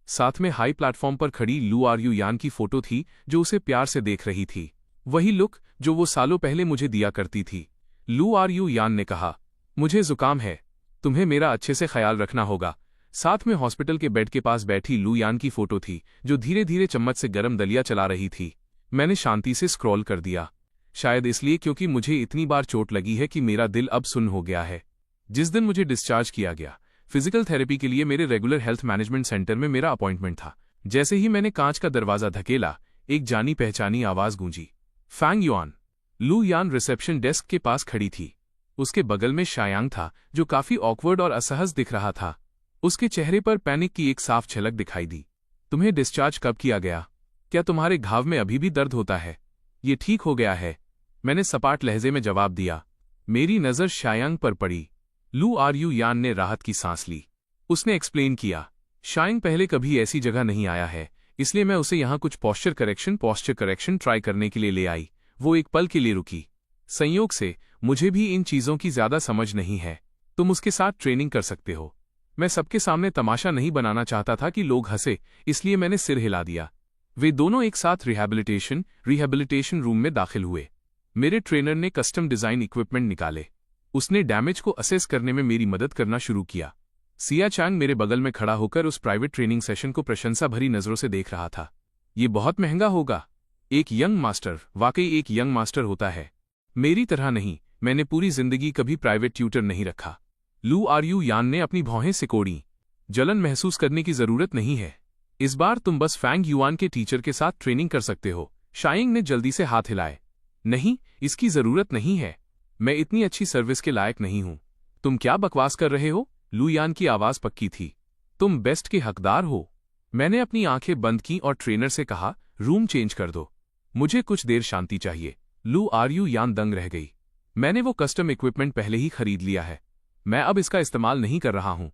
साथ में हाई प्लेटफॉर्म पर खड़ी लू आरयू यान की फोटो थी, जो उसे प्यार से देख रही थी। वही लुक जो वो सालों पहले मुझे दिया करती थी। लू आरयू यान ने कहा, मुझे जुकाम है, तुम्हें मेरा अच्छे से ख्याल रखना होगा। साथ में हॉस्पिटल के बेड के पास बैठी लू यान की फोटो थी, जो धीरे धीरे चम्मच से गर्म दलिया चला रही थी। मैंने शांति से स्क्रॉल कर दिया, शायद इसलिए क्योंकि मुझे इतनी बार चोट लगी है कि मेरा दिल अब सुन्न हो गया है। जिस दिन मुझे डिस्चार्ज किया गया, फिजिकल थेरेपी के लिए मेरे रेगुलर हेल्थ मैनेजमेंट सेंटर में मेरा अपॉइंटमेंट था। जैसे ही मैंने कांच का दरवाजा धकेला, एक जानी पहचानी आवाज गूंजी, फैंग युआन। लू यान रिसेप्शन डेस्क के पास खड़ी थी। उसके बगल में शायांग था, जो काफी ऑकवर्ड और असहज दिख रहा था। उसके चेहरे पर पैनिक की एक साफ झलक दिखाई दी। तुम्हें डिस्चार्ज कब किया गया? क्या तुम्हारे घाव में अभी भी दर्द होता है? ये ठीक हो गया है, मैंने सपाट लहजे में जवाब दिया। मेरी नजर शायांग पर पड़ी। लू आरयू यान ने राहत की सांस ली। उसने एक्सप्लेन किया, शायांग पहले कभी ऐसी जगह नहीं आया है, इसलिए मैं उसे यहां कुछ पॉस्चर करेक्शन ट्राई करने के लिए ले आई। वो एक पल के लिए रुकी। संयोग से मुझे भी इन चीजों की ज्यादा समझ नहीं है। तुम उसके साथ ट्रेनिंग कर सकते हो। मैं सबके सामने तमाशा नहीं बनाना चाहता था कि लोग हंसे, इसलिए मैंने सिर हिला दिया। वे दोनों एक साथ रिहैबिलिटेशन रूम में दाखिल हुए। मेरे ट्रेनर ने कस्टम डिजाइन इक्विपमेंट निकाले। उसने डैमेज को असेस करने में मेरी मदद करना शुरू किया। सिया चैंग मेरे बगल में खड़ा होकर उस प्राइवेट ट्रेनिंग सेशन को प्रशंसा भरी नजरों से देख रहा था। ये बहुत महंगा होगा। एक यंग मास्टर वाकई एक यंग मास्टर होता है। मेरी तरह नहीं, मैंने पूरी जिंदगी कभी प्राइवेट ट्यूटर नहीं रखा। लू आरयू यान ने अपनी भौहें सिकोड़ी। जलन महसूस करने की जरूरत नहीं है। इस बार तुम बस फैंग युआन के टीचर के साथ ट्रेनिंग कर सकते हो। शायांग ने जल्दी से हाथ हिलाए। नहीं, इसकी जरूरत नहीं है। मैं इतनी अच्छी सर्विस के लायक नहीं हूं। तुम क्या बकवास कर रहे हो? लू यान की आवाज पक्की थी। तुम बेस्ट के हकदार हो। मैंने अपनी आंखें बंद की और ट्रेनर से कहा, रूम चेंज कर दो, मुझे कुछ देर शांति चाहिए। लू आरयू यान दंग रह गई। मैंने वो कस्टम इक्विपमेंट पहले ही खरीद लिया है, मैं अब इसका इस्तेमाल नहीं कर रहा हूं।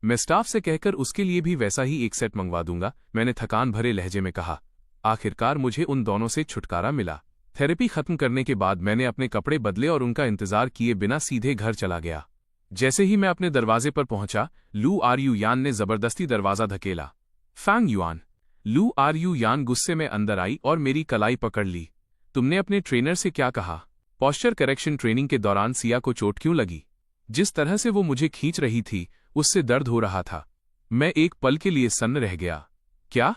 मैं स्टाफ से कहकर उसके लिए भी वैसा ही एक सेट मंगवा दूंगा, मैंने थकान भरे लहजे में कहा। आखिरकार मुझे उन दोनों से छुटकारा मिला। थेरेपी खत्म करने के बाद मैंने अपने कपड़े बदले और उनका इंतजार किए बिना सीधे घर चला गया। जैसे ही मैं अपने दरवाजे पर पहुंचा, लू आरयू यान ने जबरदस्ती दरवाजा धकेला। Fang Yuan. लू आरयू यान गुस्से में अंदर आई और मेरी कलाई पकड़ ली। तुमने अपने ट्रेनर से क्या कहा? पॉस्चर करेक्शन ट्रेनिंग के दौरान सिया को चोट क्यों लगी? जिस तरह से वो मुझे खींच रही थी, उससे दर्द हो रहा था। मैं एक पल के लिए सन्न रह गया। क्या?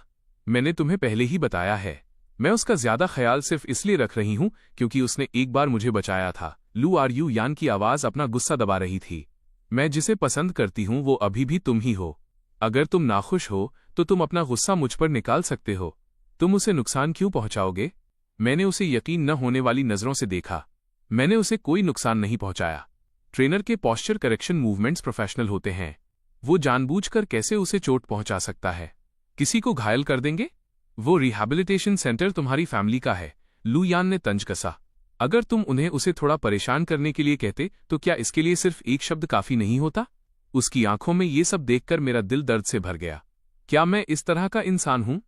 मैंने तुम्हें पहले ही बताया है, मैं उसका ज्यादा ख्याल सिर्फ इसलिए रख रही हूं क्योंकि उसने एक बार मुझे बचाया था। लू आरयू यान की आवाज अपना गुस्सा दबा रही थी। मैं जिसे पसंद करती हूं वो अभी भी तुम ही हो। अगर तुम नाखुश हो तो तुम अपना गुस्सा मुझ पर निकाल सकते हो। तुम उसे नुकसान क्यों पहुंचाओगे? मैंने उसे यकीन न होने वाली नजरों से देखा। मैंने उसे कोई नुकसान नहीं पहुंचाया। ट्रेनर के पॉस्चर करेक्शन मूवमेंट्स प्रोफेशनल होते हैं। वो जानबूझकर कैसे उसे चोट पहुंचा सकता है? किसी को घायल कर देंगे? वो रिहैबिलिटेशन सेंटर तुम्हारी फैमिली का है, लू यान ने तंज कसा। अगर तुम उन्हें उसे थोड़ा परेशान करने के लिए कहते तो क्या इसके लिए सिर्फ एक शब्द काफी नहीं होता? उसकी आंखों में ये सब देखकर मेरा दिल दर्द से भर गया। क्या मैं इस तरह का इंसान हूं?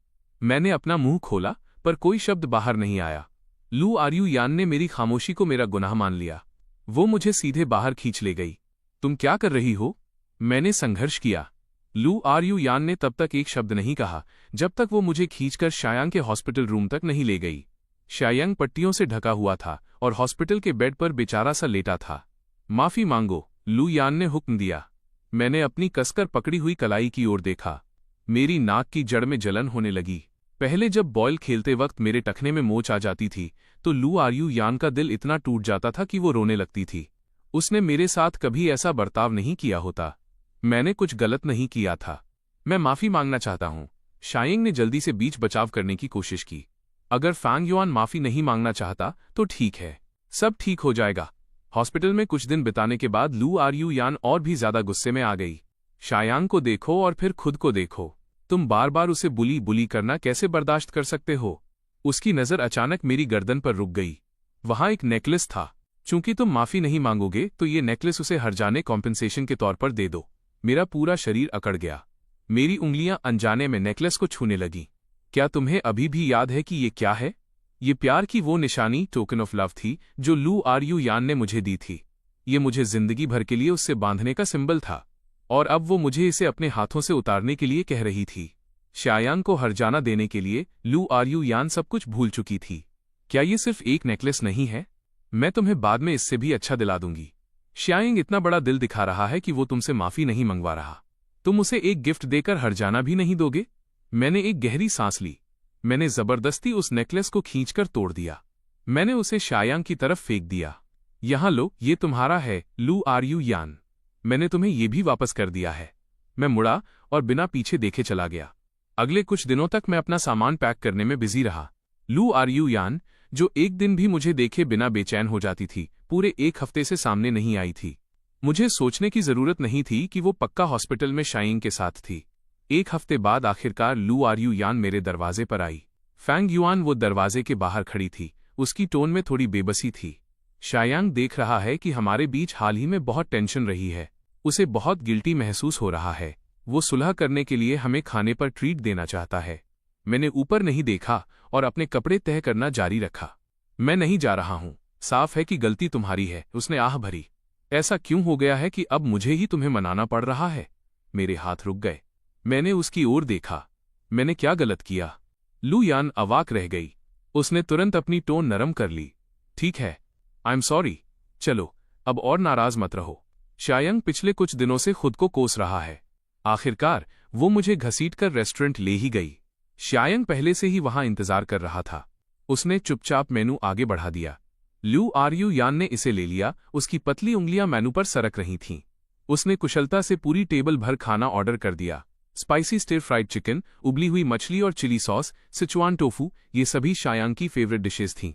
मैंने अपना मुंह खोला पर कोई शब्द बाहर नहीं आया। लू आर्यू यान ने मेरी खामोशी को मेरा गुनाह मान लिया। वो मुझे सीधे बाहर खींच ले गई। तुम क्या कर रही हो? मैंने संघर्ष किया। लू आर्यू यान ने तब तक एक शब्द नहीं कहा जब तक वो मुझे खींचकर शायांग के हॉस्पिटल रूम तक नहीं ले गई। शायांग पट्टियों से ढका हुआ था और हॉस्पिटल के बेड पर बेचारा सा लेटा था। माफी मांगो, लू यान ने हुक्म दिया। मैंने अपनी कसकर पकड़ी हुई कलाई की ओर देखा। मेरी नाक की जड़ में जलन होने लगी। पहले जब बॉल खेलते वक्त मेरे टखने में मोच आ जाती थी तो लू आर्यू यान का दिल इतना टूट जाता था कि वो रोने लगती थी। उसने मेरे साथ कभी ऐसा बर्ताव नहीं किया होता। मैंने कुछ गलत नहीं किया था। मैं माफी मांगना चाहता हूं। शायांग ने जल्दी से बीच बचाव करने की कोशिश की। अगर फैंग युआन माफी नहीं मांगना चाहता तो ठीक है, सब ठीक हो जाएगा। हॉस्पिटल में कुछ दिन बिताने के बाद लू आर्यू यान और भी ज्यादा गुस्से में आ गई। शायांग को देखो और फिर खुद को देखो। तुम बार बार उसे बुली करना कैसे बर्दाश्त कर सकते हो? उसकी नजर अचानक मेरी गर्दन पर रुक गई। वहां एक नेकलेस था। चूंकि तुम माफी नहीं मांगोगे तो ये नेकलेस उसे हर जाने कॉम्पेंसेशन के तौर पर दे दो। मेरा पूरा शरीर अकड़ गया। मेरी उंगलियां अनजाने में नेकलेस को छूने लगीं। क्या तुम्हें अभी भी याद है कि ये क्या है? ये प्यार की वो निशानी, टोकन ऑफ लव थी जो लू आर्यू यान ने मुझे दी थी। ये मुझे जिंदगी भर के लिए उससे बांधने का सिंबल था और अब वो मुझे इसे अपने हाथों से उतारने के लिए कह रही थी। शायांग को हर्जाना देने के लिए लू आर्यू यान सब कुछ भूल चुकी थी। क्या ये सिर्फ एक नेकलेस नहीं है? मैं तुम्हें बाद में इससे भी अच्छा दिला दूंगी। शायांग इतना बड़ा दिल दिखा रहा है कि वो तुमसे माफी नहीं मंगवा रहा। तुम उसे एक गिफ्ट देकर हर्जाना भी नहीं दोगे? मैंने एक गहरी सांस ली। मैंने जबरदस्ती उस नेकलेस को खींचकर तोड़ दिया। मैंने उसे शायांग की तरफ फेंक दिया। यहां लो, ये तुम्हारा है, लू आर्यू यान। मैंने तुम्हें ये भी वापस कर दिया है। मैं मुड़ा और बिना पीछे देखे चला गया। अगले कुछ दिनों तक मैं अपना सामान पैक करने में बिजी रहा। लू आर्यू यान, जो एक दिन भी मुझे देखे बिना बेचैन हो जाती थी, पूरे एक हफ्ते से सामने नहीं आई थी। मुझे सोचने की जरूरत नहीं थी कि वो पक्का हॉस्पिटल में शायांग के साथ थी। एक हफ्ते बाद आखिरकार लू आर्यू यान मेरे दरवाजे पर आई। फैंग युआन वो दरवाजे के बाहर खड़ी थी। उसकी टोन में थोड़ी बेबसी थी। शायांग देख रहा है कि हमारे बीच हाल ही में बहुत टेंशन रही है। उसे बहुत गिल्टी महसूस हो रहा है। वो सुलह करने के लिए हमें खाने पर ट्रीट देना चाहता है। मैंने ऊपर नहीं देखा और अपने कपड़े तह करना जारी रखा। मैं नहीं जा रहा हूं। साफ है कि गलती तुम्हारी है, उसने आह भरी। ऐसा क्यों हो गया है कि अब मुझे ही तुम्हें मनाना पड़ रहा है? मेरे हाथ रुक गए। मैंने उसकी ओर देखा। मैंने क्या गलत किया? लू यान अवाक रह गई। उसने तुरंत अपनी टोन नरम कर ली। ठीक है, आई एम सॉरी। चलो, अब और नाराज मत रहो। शायांग पिछले कुछ दिनों से खुद को कोस रहा है। आखिरकार वो मुझे घसीटकर रेस्टोरेंट ले ही गई। शायांग पहले से ही वहां इंतजार कर रहा था। उसने चुपचाप मेनू आगे बढ़ा दिया। लू आर्यू यान ने इसे ले लिया। उसकी पतली उंगलियां मेनू पर सरक रही थीं। उसने कुशलता से पूरी टेबल भर खाना ऑर्डर कर दिया। स्पाइसी स्टिर फ्राइड चिकन, उबली हुई मछली और चिली सॉस, सिचुआन टोफू, ये सभी शायांग की फेवरेट डिशेस थीं।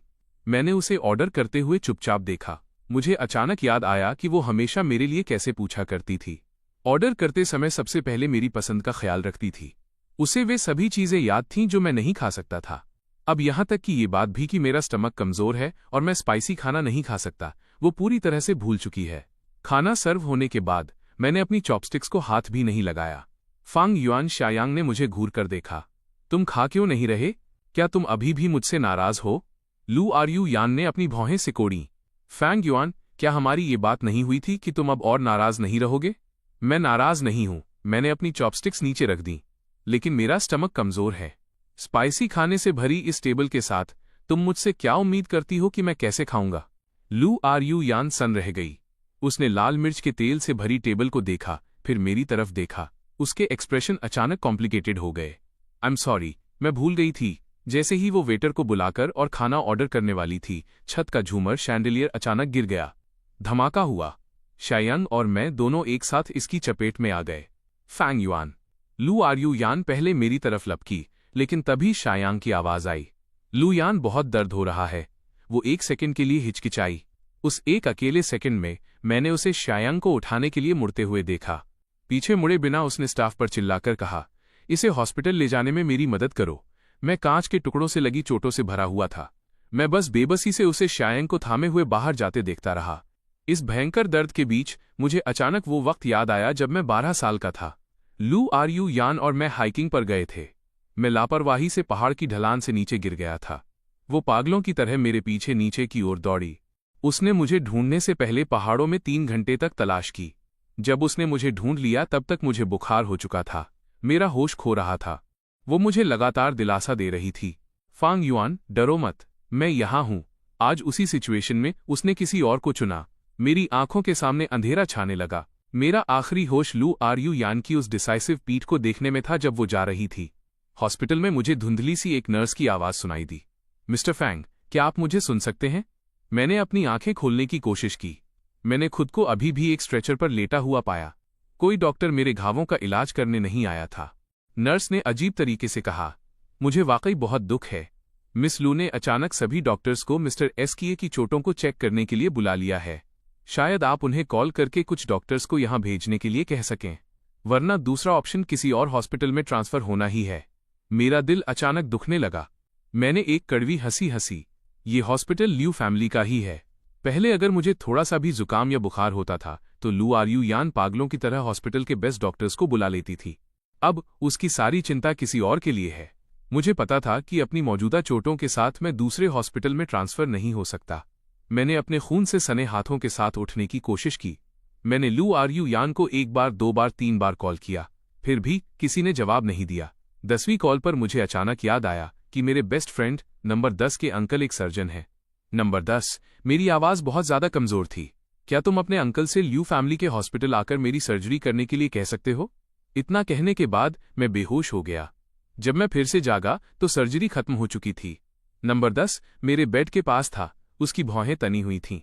मैंने उसे ऑर्डर करते हुए चुपचाप देखा। मुझे अचानक याद आया कि वो हमेशा मेरे लिए कैसे पूछा करती थी। ऑर्डर करते समय सबसे पहले मेरी पसंद का ख्याल रखती थी। उसे वे सभी चीजें याद थीं जो मैं नहीं खा सकता था। अब यहां तक कि ये बात भी कि मेरा स्टमक कमजोर है और मैं स्पाइसी खाना नहीं खा सकता, वो पूरी तरह से भूल चुकी है। खाना सर्व होने के बाद मैंने अपनी चॉपस्टिक्स को हाथ भी नहीं लगाया। फांग युआन शायांग ने मुझे घूर कर देखा। तुम खा क्यों नहीं रहे? क्या तुम अभी भी मुझसे नाराज हो? लू आर्यू यान ने अपनी भौहें सिकोड़ी। फैंग युआन, क्या हमारी ये बात नहीं हुई थी कि तुम अब और नाराज नहीं रहोगे? मैं नाराज नहीं हूं। मैंने अपनी चॉपस्टिक्स नीचे रख दी। लेकिन मेरा स्टमक कमजोर है। स्पाइसी खाने से भरी इस टेबल के साथ तुम मुझसे क्या उम्मीद करती हो कि मैं कैसे खाऊंगा? लू आर्यू यान सन रह गई। उसने लाल मिर्च के तेल से भरी टेबल को देखा, फिर मेरी तरफ देखा। उसके एक्सप्रेशन अचानक कॉम्प्लिकेटेड हो गए। आई एम सॉरी, मैं भूल गई थी। जैसे ही वो वेटर को बुलाकर और खाना ऑर्डर करने वाली थी, छत का झूमर शैंडलियर अचानक गिर गया। धमाका हुआ। शायांग और मैं दोनों एक साथ इसकी चपेट में आ गए। फैंग युआन, लू आर यू यान पहले मेरी तरफ लपकी, लेकिन तभी शायांग की आवाज आई। लू यान, बहुत दर्द हो रहा है। वो 1 सेकंड के लिए हिचकिचाई। उस एक अकेले सेकंड में मैंने उसे शायांग को उठाने के लिए मुड़ते हुए देखा। पीछे मुड़े बिना उसने स्टाफ पर चिल्लाकर कहा, इसे हॉस्पिटल ले जाने में मेरी मदद करो। मैं कांच के टुकड़ों से लगी चोटों से भरा हुआ था। मैं बस बेबसी से उसे शायांग को थामे हुए बाहर जाते देखता रहा। इस भयंकर दर्द के बीच मुझे अचानक वो वक्त याद आया जब मैं 12 साल का था। लू आर यू यान और मैं हाइकिंग पर गए थे। मैं लापरवाही से पहाड़ की ढलान से नीचे गिर गया था। वो पागलों की तरह मेरे पीछे नीचे की ओर दौड़ी। उसने मुझे ढूंढने से पहले पहाड़ों में 3 घंटे तक तलाश की। जब उसने मुझे ढूंढ लिया तब तक मुझे बुखार हो चुका था। मेरा होश खो रहा था। वो मुझे लगातार दिलासा दे रही थी, फांग युआन, डरो मत, मैं यहां हूं। आज उसी सिचुएशन में उसने किसी और को चुना। मेरी आंखों के सामने अंधेरा छाने लगा। मेरा आखिरी होश लू आर यू यान की उस डिसाइसिव पीठ को देखने में था जब वो जा रही थी। हॉस्पिटल में मुझे धुंधली सी एक नर्स की आवाज सुनाई दी, मिस्टर फैंग, क्या आप मुझे सुन सकते हैं? मैंने अपनी आंखें खोलने की कोशिश की। मैंने खुद को अभी भी एक स्ट्रेचर पर लेटा हुआ पाया। कोई डॉक्टर मेरे घावों का इलाज करने नहीं आया था। नर्स ने अजीब तरीके से कहा, मुझे वाकई बहुत दुख है। मिस लू ने अचानक सभी डॉक्टर्स को मिस्टर एस की चोटों को चेक करने के लिए बुला लिया है। शायद आप उन्हें कॉल करके कुछ डॉक्टर्स को यहां भेजने के लिए कह सकें, वरना दूसरा ऑप्शन किसी और हॉस्पिटल में ट्रांसफर होना ही है। मेरा दिल अचानक दुखने लगा। मैंने एक कड़वी हंसी हंसी। ये हॉस्पिटल ल्यू फैमिली का ही है। पहले अगर मुझे थोड़ा सा भी जुकाम या बुखार होता था तो लू आर यू यान पागलों की तरह हॉस्पिटल के बेस्ट डॉक्टर्स को बुला लेती थी। अब उसकी सारी चिंता किसी और के लिए है। मुझे पता था कि अपनी मौजूदा चोटों के साथ मैं दूसरे हॉस्पिटल में ट्रांसफर नहीं हो सकता। मैंने अपने खून से सने हाथों के साथ उठने की कोशिश की। मैंने लू आर यू यान को 1 बार, 2 बार, 3 बार कॉल किया, फिर भी किसी ने जवाब नहीं दिया। 10वीं कॉल पर मुझे अचानक याद आया कि मेरे बेस्ट फ्रेंड नंबर 10 के अंकल एक सर्जन हैं। नंबर 10, मेरी आवाज बहुत ज्यादा कमजोर थी। क्या तुम अपने अंकल से ल्यू फैमिली के हॉस्पिटल आकर मेरी सर्जरी करने के लिए कह सकते हो? इतना कहने के बाद मैं बेहोश हो गया। जब मैं फिर से जागा तो सर्जरी खत्म हो चुकी थी। नंबर 10 मेरे बेड के पास था। उसकी भौहें तनी हुई थीं।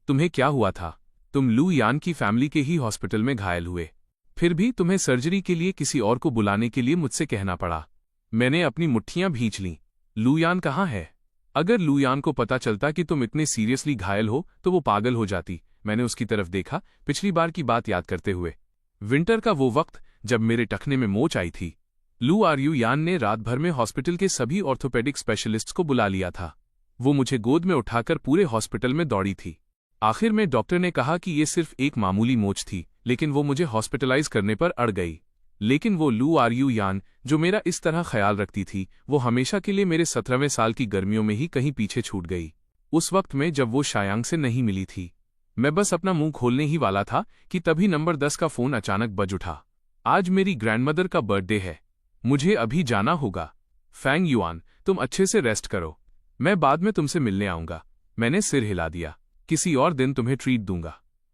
तुम्हें क्या हुआ था? तुम लू यान की फैमिली के ही हॉस्पिटल में घायल हुए, फिर भी तुम्हें सर्जरी के लिए किसी और को बुलाने के लिए मुझसे कहना पड़ा। मैंने अपनी मुट्ठियां भींच लीं। लू यान कहाँ है? अगर लू यान को पता चलता कि तुम इतने सीरियसली घायल हो तो वो पागल हो जाती। मैंने उसकी तरफ देखा, पिछली बार की बात याद करते हुए। विंटर का वो वक्त जब मेरे टखने में मोच आई थी। लू आर यू यान ने रात भर में हॉस्पिटल के सभी ऑर्थोपेडिक स्पेशलिस्ट्स को बुला लिया था। वो मुझे गोद में उठाकर पूरे हॉस्पिटल में दौड़ी थी। आखिर में डॉक्टर ने कहा कि ये सिर्फ एक मामूली मोच थी, लेकिन वो मुझे हॉस्पिटलाइज करने पर अड़ गई। लेकिन वो लू आर यू यान जो मेरा इस तरह ख्याल रखती थी, वो हमेशा के लिए मेरे 17वें साल की गर्मियों में ही कहीं पीछे छूट गई। उस वक्त में जब वो शायांग से नहीं मिली थी, मैं बस अपना मुंह खोलने ही वाला था कि तभी नंबर 10 का फोन अचानक बज उठा। आज मेरी ग्रैंडमदर का बर्थडे है। मुझे अभी जाना होगा। फैंग युआन, तुम अच्छे से रेस्ट करो। मैं बाद में तुमसे मिलने आऊंगा। मैंने सिर हिला दिया। किसी और दिन तुम्हें ट्रीट दूंगा।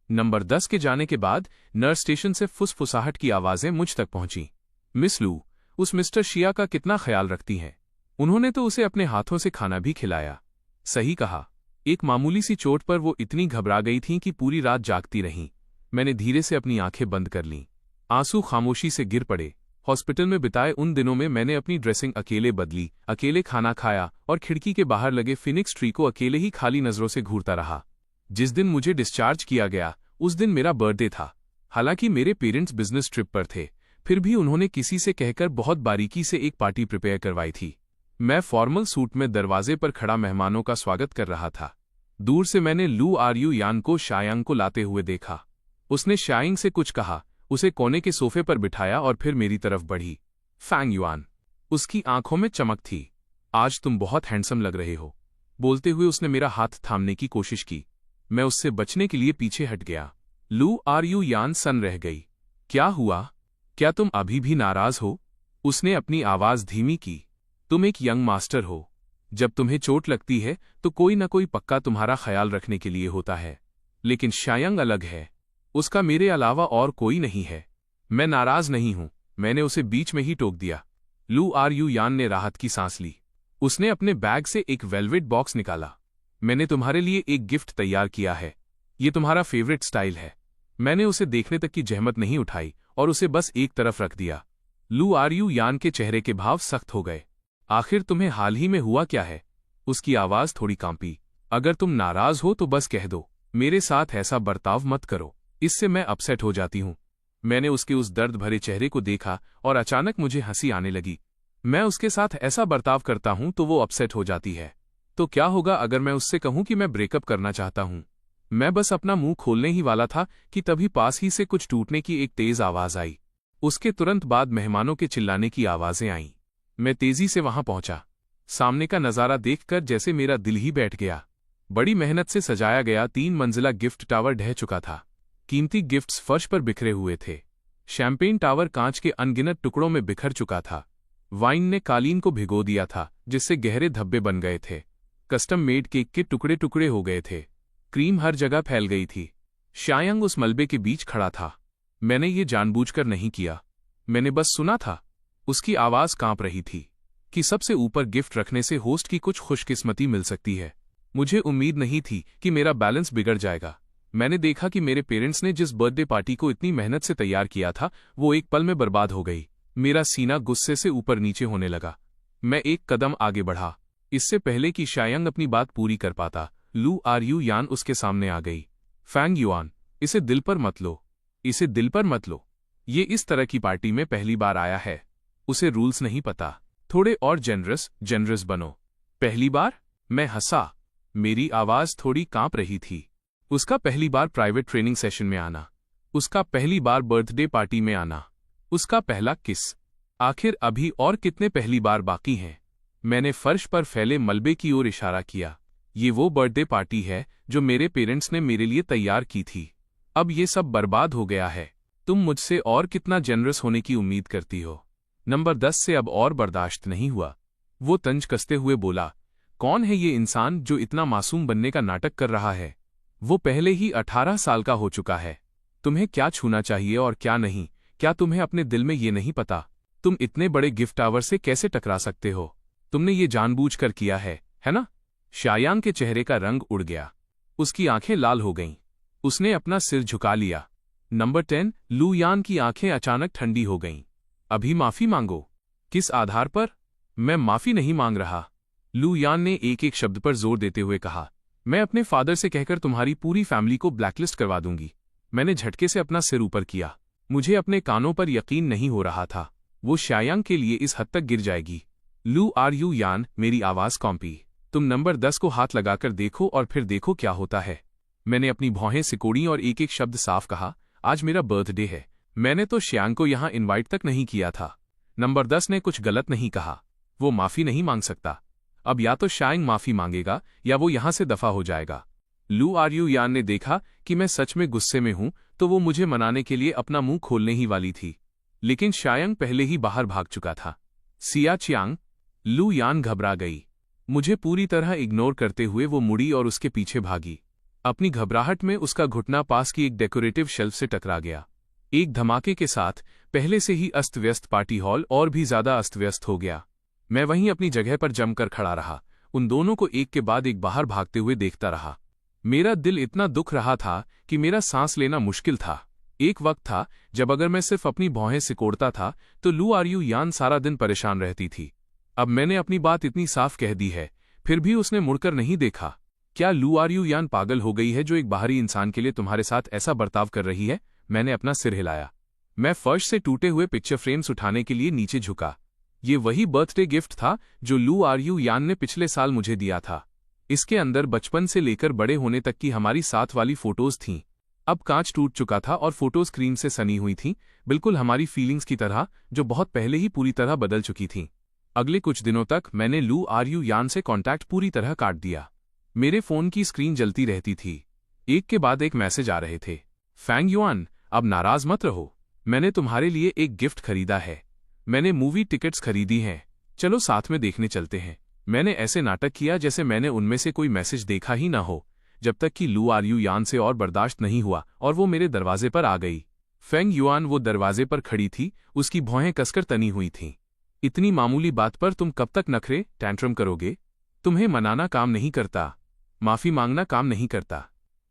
नंबर 10 के जाने के बाद नर्स स्टेशन से फुसफुसाहट की आवाजें मुझ तक पहुंची। मिस लू उस मिस्टर शिया का कितना ख्याल रखती हैं। उन्होंने तो उसे अपने हाथों से खाना भी खिलाया। सही कहा। एक मामूली सी चोट पर वो इतनी घबरा गई थीं कि पूरी रात जागती रहीं। मैंने धीरे से अपनी आंखें बंद कर लीं। आंसू खामोशी से गिर पड़े। हॉस्पिटल में बिताए उन दिनों में मैंने अपनी ड्रेसिंग अकेले बदली, अकेले खाना खाया और खिड़की के बाहर लगे फिनिक्स ट्री को अकेले ही खाली नजरों से घूरता रहा। जिस दिन मुझे डिस्चार्ज किया गया उस दिन मेरा बर्थडे था। हालांकि मेरे पेरेंट्स बिजनेस ट्रिप पर थे, फिर भी उन्होंने किसी से कहकर बहुत बारीकी से एक पार्टी प्रिपेयर करवाई थी। मैं फॉर्मल सूट में दरवाजे पर खड़ा मेहमानों का स्वागत कर रहा था। दूर से मैंने लू आर यू यान को शायांग को लाते हुए देखा। उसने शायांग से कुछ कहा, उसे कोने के सोफे पर बिठाया और फिर मेरी तरफ बढ़ी। फैंग युआन, उसकी आंखों में चमक थी। आज तुम बहुत हैंडसम लग रहे हो। बोलते हुए उसने मेरा हाथ थामने की कोशिश की। मैं उससे बचने के लिए पीछे हट गया। लू आर यू यान सन रह गई। क्या हुआ? क्या तुम अभी भी नाराज हो? उसने अपनी आवाज धीमी की। तुम एक यंग मास्टर हो। जब तुम्हें चोट लगती है तो कोई न कोई पक्का तुम्हारा ख्याल रखने के लिए होता है, लेकिन शायांग अलग है। उसका मेरे अलावा और कोई नहीं है। मैं नाराज नहीं हूं, मैंने उसे बीच में ही टोक दिया। लू आर यू यान ने राहत की सांस ली। उसने अपने बैग से एक वेलवेट बॉक्स निकाला। मैंने तुम्हारे लिए एक गिफ्ट तैयार किया है। ये तुम्हारा फेवरेट स्टाइल है। मैंने उसे देखने तक की जहमत नहीं उठाई और उसे बस एक तरफ रख दिया। लू आरयू यान के चेहरे के भाव सख्त हो गए। आखिर तुम्हें हाल ही में हुआ क्या है? उसकी आवाज थोड़ी कांपी। अगर तुम नाराज हो तो बस कह दो, मेरे साथ ऐसा बर्ताव मत करो, इससे मैं अपसेट हो जाती हूं। मैंने उसके उस दर्द भरे चेहरे को देखा और अचानक मुझे हंसी आने लगी। मैं उसके साथ ऐसा बर्ताव करता हूं तो वो अपसेट हो जाती है। तो क्या होगा अगर मैं उससे कहूं कि मैं ब्रेकअप करना चाहता हूं? मैं बस अपना मुंह खोलने ही वाला था कि तभी पास ही से कुछ टूटने की एक तेज आवाज आई। उसके तुरंत बाद मेहमानों के चिल्लाने की आवाजें आईं। मैं तेजी से वहां पहुंचा। सामने का नजारा देखकर जैसे मेरा दिल ही बैठ गया। बड़ी मेहनत से सजाया गया 3 मंजिला गिफ्ट टावर ढह चुका था। कीमती गिफ्ट्स फर्श पर बिखरे हुए थे। शैंपेन टावर कांच के अनगिनत टुकड़ों में बिखर चुका था। वाइन ने कालीन को भिगो दिया था, जिससे गहरे धब्बे बन गए थे। कस्टम मेड केक के टुकड़े टुकड़े हो गए थे। क्रीम हर जगह फैल गई थी। शायांग उस मलबे के बीच खड़ा था। मैंने ये जानबूझकर नहीं किया, मैंने बस सुना था। उसकी आवाज कांप रही थी कि सबसे ऊपर गिफ्ट रखने से होस्ट की कुछ खुशकिस्मती मिल सकती है। मुझे उम्मीद नहीं थी कि मेरा बैलेंस बिगड़ जाएगा। मैंने देखा कि मेरे पेरेंट्स ने जिस बर्थडे पार्टी को इतनी मेहनत से तैयार किया था वो एक पल में बर्बाद हो गई। मेरा सीना गुस्से से ऊपर नीचे होने लगा। मैं एक कदम आगे बढ़ा। इससे पहले कि शायांग अपनी बात पूरी कर पाता, लू आरयू यान उसके सामने आ गई। फैंग युआन, इसे दिल पर मत लो, इसे दिल पर मत लो। ये इस तरह की पार्टी में पहली बार आया है, उसे रूल्स नहीं पता। थोड़े और जेनरस बनो। पहली बार? मैं हंसा। मेरी आवाज थोड़ी कांप रही थी। उसका पहली बार प्राइवेट ट्रेनिंग सेशन में आना, उसका पहली बार बर्थडे पार्टी में आना, उसका पहला किस। आखिर अभी और कितने पहली बार बाकी हैं? मैंने फर्श पर फैले मलबे की ओर इशारा किया। ये वो बर्थडे पार्टी है जो मेरे पेरेंट्स ने मेरे लिए तैयार की थी। अब ये सब बर्बाद हो गया है। तुम मुझसे और कितना जेनरस होने की उम्मीद करती हो? नंबर 10 से अब और बर्दाश्त नहीं हुआ। वो तंज कसते हुए बोला, कौन है ये इंसान जो इतना मासूम बनने का नाटक कर रहा है? वो पहले ही 18 साल का हो चुका है। तुम्हें क्या छूना चाहिए और क्या नहीं? क्या तुम्हें अपने दिल में ये नहीं पता? तुम इतने बड़े गिफ्ट टावर से कैसे टकरा सकते हो? तुमने ये जानबूझकर किया है ना? शायांग के चेहरे का रंग उड़ गया। उसकी आंखें लाल हो गईं। उसने अपना सिर झुका लिया। नंबर 10, लू यान की आंखें अचानक ठंडी हो गईं। अभी माफी मांगो। किस आधार पर? मैं माफी नहीं मांग रहा, लू यान ने एक एक शब्द पर जोर देते हुए कहा। मैं अपने फादर से कहकर तुम्हारी पूरी फैमिली को ब्लैकलिस्ट करवा दूंगी। मैंने झटके से अपना सिर ऊपर किया। मुझे अपने कानों पर यकीन नहीं हो रहा था। वो शायांग के लिए इस हद तक गिर जाएगी। लू आरयू यान, मेरी आवाज कॉम्पी। तुम नंबर 10 को हाथ लगाकर देखो और फिर देखो क्या होता है। मैंने अपनी भौहें सिकोड़ी और एक एक शब्द साफ कहा, आज मेरा बर्थडे है। मैंने तो शायांग को यहां इनवाइट तक नहीं किया था। नंबर 10 ने कुछ गलत नहीं कहा। वो माफी नहीं मांग सकता। अब या तो शायांग माफी मांगेगा या वो यहां से दफा हो जाएगा। लू आरयू यान ने देखा कि मैं सच में गुस्से में हूं तो वो मुझे मनाने के लिए अपना मुंह खोलने ही वाली थी, लेकिन शायांग पहले ही बाहर भाग चुका था। सिया चियांग, लू यान घबरा गई। मुझे पूरी तरह इग्नोर करते हुए वो मुड़ी और उसके पीछे भागी। अपनी घबराहट में उसका घुटना पास की एक डेकोरेटिव शेल्फ से टकरा गया। एक धमाके के साथ पहले से ही अस्त व्यस्त पार्टी हॉल और भी ज्यादा अस्त व्यस्त हो गया। मैं वहीं अपनी जगह पर जमकर खड़ा रहा, उन दोनों को एक के बाद एक बाहर भागते हुए देखता रहा। मेरा दिल इतना दुख रहा था कि मेरा सांस लेना मुश्किल था। एक वक्त था जब अगर मैं सिर्फ अपनी भौहें सिकोड़ता था तो लू आरयू यान सारा दिन परेशान रहती थी। अब मैंने अपनी बात इतनी साफ कह दी है, फिर भी उसने मुड़कर नहीं देखा। क्या लू आरयू यान पागल हो गई है जो एक बाहरी इंसान के लिए तुम्हारे साथ ऐसा बर्ताव कर रही है? मैंने अपना सिर हिलाया। मैं फर्श से टूटे हुए पिक्चर फ्रेम्स उठाने के लिए नीचे झुका। ये वही बर्थडे गिफ्ट था जो लू आरयू यान ने पिछले साल मुझे दिया था। इसके अंदर बचपन से लेकर बड़े होने तक की हमारी साथ वाली फोटोज थीं। अब कांच टूट चुका था और फोटोज क्रीम से सनी हुई थीं, बिल्कुल हमारी फीलिंग्स की तरह, जो बहुत पहले ही पूरी तरह बदल चुकी थीं। अगले कुछ दिनों तक मैंने लू आरयू यान से कांटेक्ट पूरी तरह काट दिया। मेरे फोन की स्क्रीन जलती रहती थी। एक के बाद एक मैसेज आ रहे थे। फैंग युआन, अब नाराज मत रहो, मैंने तुम्हारे लिए एक गिफ्ट खरीदा है। मैंने मूवी टिकट्स खरीदी हैं, चलो साथ में देखने चलते हैं। मैंने ऐसे नाटक किया जैसे मैंने उनमें से कोई मैसेज देखा ही ना हो, जब तक कि लू आरयू यान से और बर्दाश्त नहीं हुआ और वो मेरे दरवाजे पर आ गई। फेंग युआन वो दरवाजे पर खड़ी थी, उसकी भौहें कसकर तनी हुई थीं। इतनी मामूली बात पर तुम कब तक नखरे टैंट्रम करोगे? तुम्हें मनाना काम नहीं करता, माफी मांगना काम नहीं करता।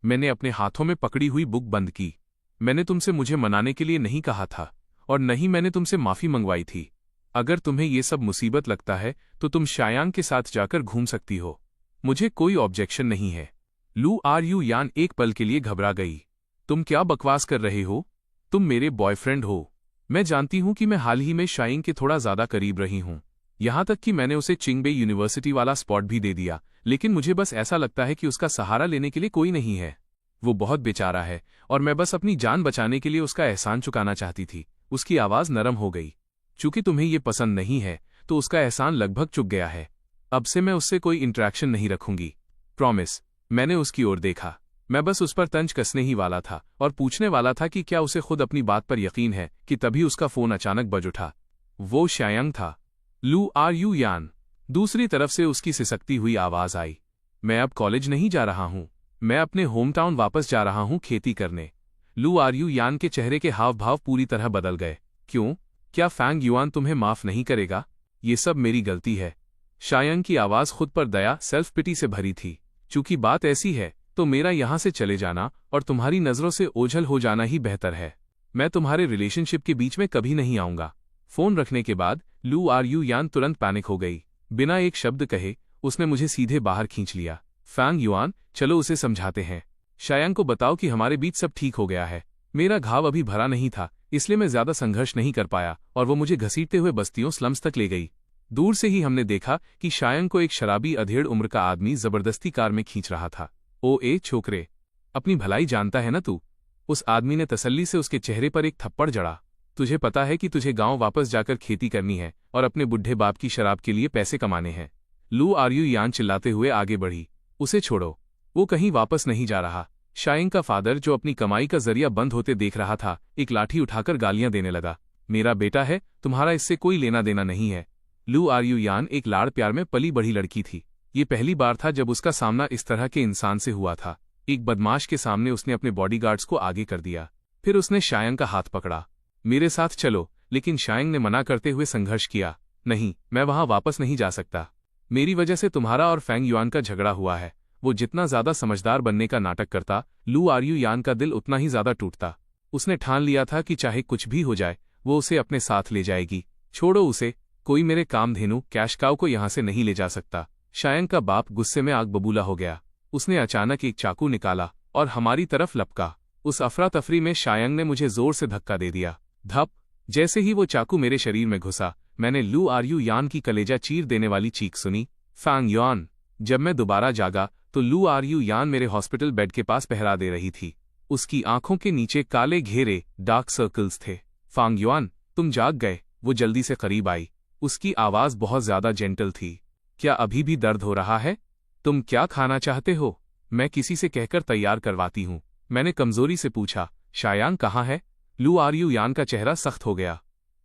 मैंने अपने हाथों में पकड़ी हुई बुक बंद की। मैंने तुमसे मुझे मनाने के लिए नहीं कहा था, और नहीं मैंने तुमसे माफी मंगवाई थी। अगर तुम्हें ये सब मुसीबत लगता है तो तुम शायांग के साथ जाकर घूम सकती हो, मुझे कोई ऑब्जेक्शन नहीं है। लू आर यू यान एक पल के लिए घबरा गई। तुम क्या बकवास कर रहे हो? तुम मेरे बॉयफ्रेंड हो। मैं जानती हूं कि मैं हाल ही में शाइंग के थोड़ा ज्यादा करीब रही हूं, यहां तक कि मैंने उसे चिंगबे यूनिवर्सिटी वाला स्पॉट भी दे दिया, लेकिन मुझे बस ऐसा लगता है कि उसका सहारा लेने के लिए कोई नहीं है। वो बहुत बेचारा है और मैं बस अपनी जान बचाने के लिए उसका एहसान चुकाना चाहती थी। उसकी आवाज नरम हो गई। चूंकि तुम्हें ये पसंद नहीं है तो उसका एहसान लगभग चुक गया है। अब से मैं उससे कोई इंटरेक्शन नहीं रखूंगी, प्रॉमिस। मैंने उसकी ओर देखा। मैं बस उस पर तंज कसने ही वाला था और पूछने वाला था कि क्या उसे खुद अपनी बात पर यकीन है कि तभी उसका फोन अचानक बज उठा। वो शायांग था। लू आर यू यान? दूसरी तरफ से उसकी सिसकती हुई आवाज आई। मैं अब कॉलेज नहीं जा रहा हूं, मैं अपने होम टाउन वापस जा रहा हूं खेती करने। लू आर यू यान के चेहरे के हाव भाव पूरी तरह बदल गए। क्यों? क्या फैंग युआन तुम्हें माफ नहीं करेगा? ये सब मेरी गलती है। शायांग की आवाज खुद पर दया, सेल्फ पिटी से भरी थी। चूंकि बात ऐसी है तो मेरा यहां से चले जाना और तुम्हारी नजरों से ओझल हो जाना ही बेहतर है। मैं तुम्हारे रिलेशनशिप के बीच में कभी नहीं आऊंगा। फोन रखने के बाद लू आर यू यान तुरंत पैनिक हो गई। बिना एक शब्द कहे उसने मुझे सीधे बाहर खींच लिया। फैंग युआन, चलो उसे समझाते हैं। शायांग को बताओ कि हमारे बीच सब ठीक हो गया है। मेरा घाव अभी भरा नहीं था, इसलिए मैं ज्यादा संघर्ष नहीं कर पाया और वो मुझे घसीटते हुए बस्तियों स्लम्स तक ले गई। दूर से ही हमने देखा कि शायांग को एक शराबी अधेड़ उम्र का आदमी जबरदस्ती कार में खींच रहा था। ओ ए छोकरे, अपनी भलाई जानता है ना तू? उस आदमी ने तसल्ली से उसके चेहरे पर एक थप्पड़ जड़ा। तुझे पता है कि तुझे गांव वापस जाकर खेती करनी है और अपने बुढ़े बाप की शराब के लिए पैसे कमाने हैं। लू आर यू यान चिल्लाते हुए आगे बढ़ी। उसे छोड़ो, वो कहीं वापस नहीं जा रहा। शाइंग का फादर, जो अपनी कमाई का जरिया बंद होते देख रहा था, एक लाठी उठाकर गालियां देने लगा। मेरा बेटा है, तुम्हारा इससे कोई लेना देना नहीं है। लू आर यू यान एक लाड़ प्यार में पली बढ़ी लड़की थी। ये पहली बार था जब उसका सामना इस तरह के इंसान से हुआ था। एक बदमाश के सामने उसने अपने बॉडीगार्ड्स को आगे कर दिया। फिर उसने शायांग का हाथ पकड़ा। मेरे साथ चलो, लेकिन शायांग ने मना करते हुए संघर्ष किया। नहीं, मैं वहां वापस नहीं जा सकता। मेरी वजह से तुम्हारा और फैंग युआन का झगड़ा हुआ है। वो जितना ज्यादा समझदार बनने का नाटक करता, लू आर यू यान का दिल उतना ही ज्यादा टूटता। उसने ठान लिया था कि चाहे कुछ भी हो जाए वो उसे अपने साथ ले जाएगी। छोड़ो उसे, कोई मेरे कामधेनु कैश काऊ को यहां से नहीं ले जा सकता। शायांग का बाप गुस्से में आग बबूला हो गया। उसने अचानक एक चाकू निकाला और हमारी तरफ लपका। उस अफरा तफरी में शायांग ने मुझे जोर से धक्का दे दिया। धप! जैसे ही वो चाकू मेरे शरीर में घुसा, मैंने लू आर यू यान की कलेजा चीर देने वाली चीख सुनी, फैंग युआन। जब मैं दोबारा जागा तो लू आर यू यान मेरे हॉस्पिटल बेड के पास पहरा दे रही थी। उसकी आंखों के नीचे काले घेरे, डार्क सर्कल्स थे। फैंग युआन, तुम जाग गए। वो जल्दी से करीब आई। उसकी आवाज बहुत ज्यादा जेंटल थी। क्या अभी भी दर्द हो रहा है? तुम क्या खाना चाहते हो? मैं किसी से कहकर तैयार करवाती हूँ, मैंने कमजोरी से पूछा। शायांग कहाँ है? लू आर यू यान का चेहरा सख्त हो गया।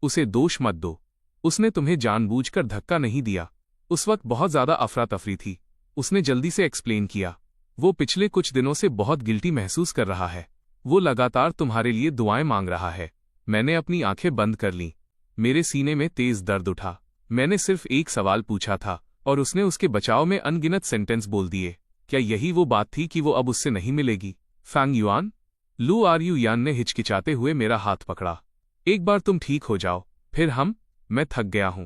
उसे दोष मत दो, उसने तुम्हें जानबूझकर धक्का नहीं दिया। उस वक्त बहुत ज्यादा अफरा तफरी थी। उसने जल्दी से एक्सप्लेन किया। वो पिछले कुछ दिनों से बहुत गिल्टी महसूस कर रहा है। वो लगातार तुम्हारे लिए दुआएं मांग रहा है। मैंने अपनी आंखें बंद कर लीं। मेरे सीने में तेज दर्द उठा। मैंने सिर्फ एक सवाल पूछा था और उसने उसके बचाव में अनगिनत सेंटेंस बोल दिए। क्या यही वो बात थी कि वो अब उससे नहीं मिलेगी? Fang Yuan? लू आर यू यान ने हिचकिचाते हुए मेरा हाथ पकड़ा। एक बार तुम ठीक हो जाओ, फिर हम। मैं थक गया हूं।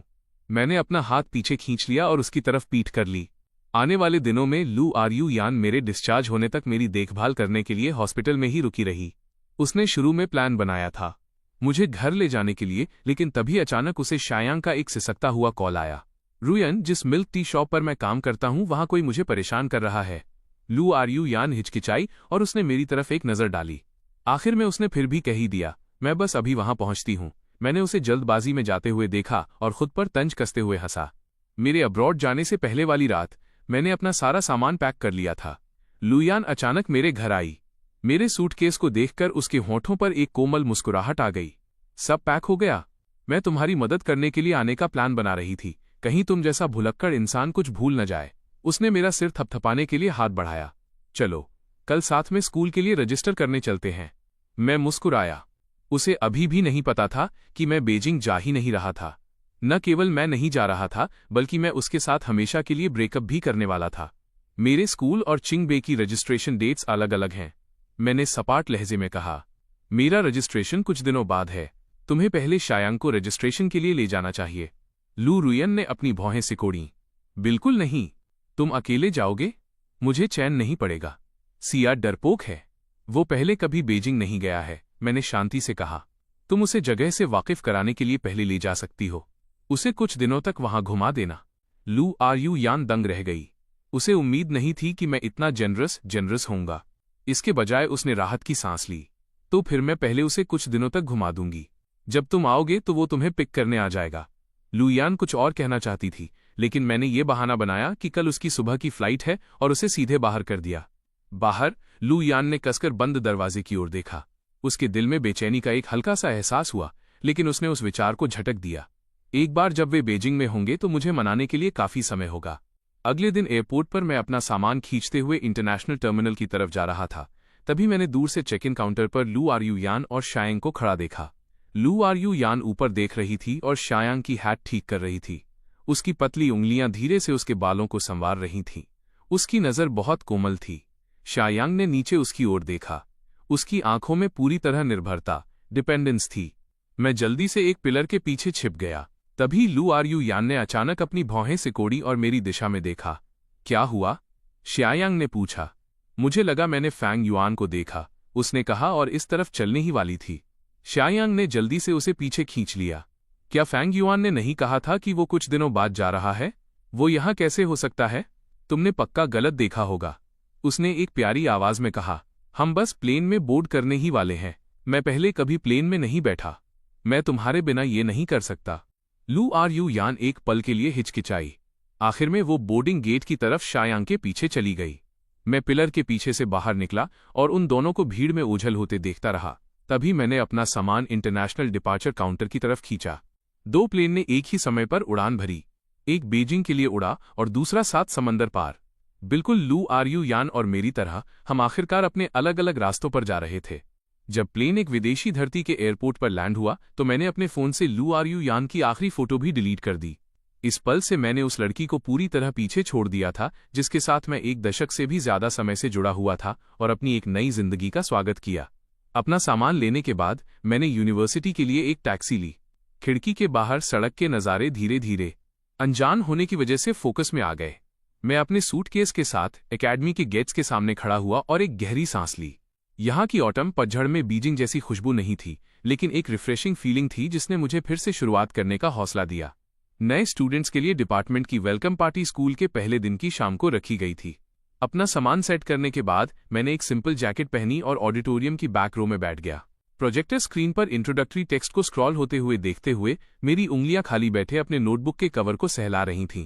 मैंने अपना हाथ पीछे खींच लिया और उसकी तरफ पीठ कर ली। आने वाले दिनों में लू आर यू यान मेरे डिस्चार्ज होने तक मेरी देखभाल करने के लिए हॉस्पिटल में ही रुकी रही। उसने शुरू में प्लान बनाया था मुझे घर ले जाने के लिए, लेकिन तभी अचानक उसे शायांग का एक सिसकता हुआ कॉल आया। रुयन, जिस मिल्क टी शॉप पर मैं काम करता हूं, वहां कोई मुझे परेशान कर रहा है। लू आर यू यान हिचकिचाई और उसने मेरी तरफ एक नजर डाली। आखिर में उसने फिर भी कह ही दिया, मैं बस अभी वहां पहुंचती हूं। मैंने उसे जल्दबाजी में जाते हुए देखा और खुद पर तंज कसते हुए हंसा। मेरे अब्रॉड जाने से पहले वाली रात मैंने अपना सारा सामान पैक कर लिया था। लुयान अचानक मेरे घर आई। मेरे सूटकेस को देखकर उसके होठों पर एक कोमल मुस्कुराहट आ गई। सब पैक हो गया? मैं तुम्हारी मदद करने के लिए आने का प्लान बना रही थी, कहीं तुम जैसा भुलक्कड़ इंसान कुछ भूल न जाए। उसने मेरा सिर थपथपाने के लिए हाथ बढ़ाया। चलो, कल साथ में स्कूल के लिए रजिस्टर करने चलते हैं। मैं मुस्कुराया। उसे अभी भी नहीं पता था कि मैं बीजिंग जा ही नहीं रहा था। न केवल मैं नहीं जा रहा था, बल्कि मैं उसके साथ हमेशा के लिए ब्रेकअप भी करने वाला था। मेरे स्कूल और चिंगबे की रजिस्ट्रेशन डेट्स अलग अलग हैं, मैंने सपाट लहजे में कहा। मेरा रजिस्ट्रेशन कुछ दिनों बाद है। तुम्हें पहले शायांग को रजिस्ट्रेशन के लिए ले जाना चाहिए। लू रुयन ने अपनी भौहें सिकोड़ी। बिल्कुल नहीं। तुम अकेले जाओगे? मुझे चैन नहीं पड़ेगा। सिया डरपोक है। वो पहले कभी बीजिंग नहीं गया है, मैंने शांति से कहा। तुम उसे जगह से वाकिफ कराने के लिए पहले ले जा सकती हो। उसे कुछ दिनों तक वहां घुमा देना। लू आरयू यान दंग रह गई। उसे उम्मीद नहीं थी कि मैं इतना जेनरस होऊंगा। इसके बजाय उसने राहत की सांस ली। तो फिर मैं पहले उसे कुछ दिनों तक घुमा दूंगी। जब तुम आओगे तो वो तुम्हें पिक करने आ जाएगा। लू यान कुछ और कहना चाहती थी, लेकिन मैंने ये बहाना बनाया कि कल उसकी सुबह की फ्लाइट है और उसे सीधे बाहर कर दिया। बाहर? लू यान ने कसकर बंद दरवाजे की ओर देखा। उसके दिल में बेचैनी का एक हल्का सा एहसास हुआ, लेकिन उसने उस विचार को झटक दिया। एक बार जब वे बीजिंग में होंगे तो मुझे मनाने के लिए काफी समय होगा। अगले दिन एयरपोर्ट पर मैं अपना सामान खींचते हुए इंटरनेशनल टर्मिनल की तरफ जा रहा था। तभी मैंने दूर से चेक इन काउंटर पर लू आरयू यान और शायांग को खड़ा देखा। लू आरयू यान ऊपर देख रही थी और शायांग की हैट ठीक कर रही थी। उसकी पतली उंगलियां धीरे से उसके बालों को संवार रही थीं। उसकी नजर बहुत कोमल थी। शायांग ने नीचे उसकी ओर देखा। उसकी आंखों में पूरी तरह निर्भरता, डिपेंडेंस थी। मैं जल्दी से एक पिलर के पीछे छिप गया। तभी लू आरयू यान ने अचानक अपनी भौहें सिकोड़ी और मेरी दिशा में देखा। क्या हुआ? शायांग ने पूछा। मुझे लगा मैंने फैंग युआन को देखा, उसने कहा और इस तरफ चलने ही वाली थी। शायांग ने जल्दी से उसे पीछे खींच लिया। क्या फैंग युआन ने नहीं कहा था कि वो कुछ दिनों बाद जा रहा है? वो यहां कैसे हो सकता है? तुमने पक्का गलत देखा होगा, उसने एक प्यारी आवाज में कहा। हम बस प्लेन में बोर्ड करने ही वाले हैं। मैं पहले कभी प्लेन में नहीं बैठा। मैं तुम्हारे बिना ये नहीं कर सकता। लू आरयू यान एक पल के लिए हिचकिचाई। आखिर में वो बोर्डिंग गेट की तरफ शायांग के पीछे चली गई। मैं पिलर के पीछे से बाहर निकला और उन दोनों को भीड़ में ओझल होते देखता रहा। तभी मैंने अपना सामान इंटरनेशनल डिपार्चर काउंटर की तरफ खींचा। 2 प्लेन ने एक ही समय पर उड़ान भरी। एक बीजिंग के लिए उड़ा और दूसरा 7 समंदर पार। बिल्कुल लू आरयू यान और मेरी तरह हम आखिरकार अपने अलग अलग रास्तों पर जा रहे थे। जब प्लेन एक विदेशी धरती के एयरपोर्ट पर लैंड हुआ तो मैंने अपने फोन से लू आरयू यान की आखिरी फोटो भी डिलीट कर दी। इस पल से मैंने उस लड़की को पूरी तरह पीछे छोड़ दिया था जिसके साथ मैं एक दशक से भी ज्यादा समय से जुड़ा हुआ था, और अपनी एक नई जिंदगी का स्वागत किया। अपना सामान लेने के बाद मैंने यूनिवर्सिटी के लिए एक टैक्सी ली। खिड़की के बाहर सड़क के नज़ारे धीरे धीरे अनजान होने की वजह से फोकस में आ गए। मैं अपने सूटकेस के साथ एकेडमी के गेट्स के सामने खड़ा हुआ और एक गहरी सांस ली। यहाँ की ऑटम पतझड़ में बीजिंग जैसी खुशबू नहीं थी, लेकिन एक रिफ्रेशिंग फीलिंग थी जिसने मुझे फिर से शुरुआत करने का हौसला दिया। नए स्टूडेंट्स के लिए डिपार्टमेंट की वेलकम पार्टी स्कूल के पहले दिन की शाम को रखी गई थी। अपना सामान सेट करने के बाद मैंने एक सिंपल जैकेट पहनी और ऑडिटोरियम की बैक रो में बैठ गया। प्रोजेक्टर स्क्रीन पर इंट्रोडक्टरी टेक्स्ट को स्क्रॉल होते हुए देखते हुए मेरी उंगलियां खाली बैठे अपने नोटबुक के कवर को सहला रही थीं।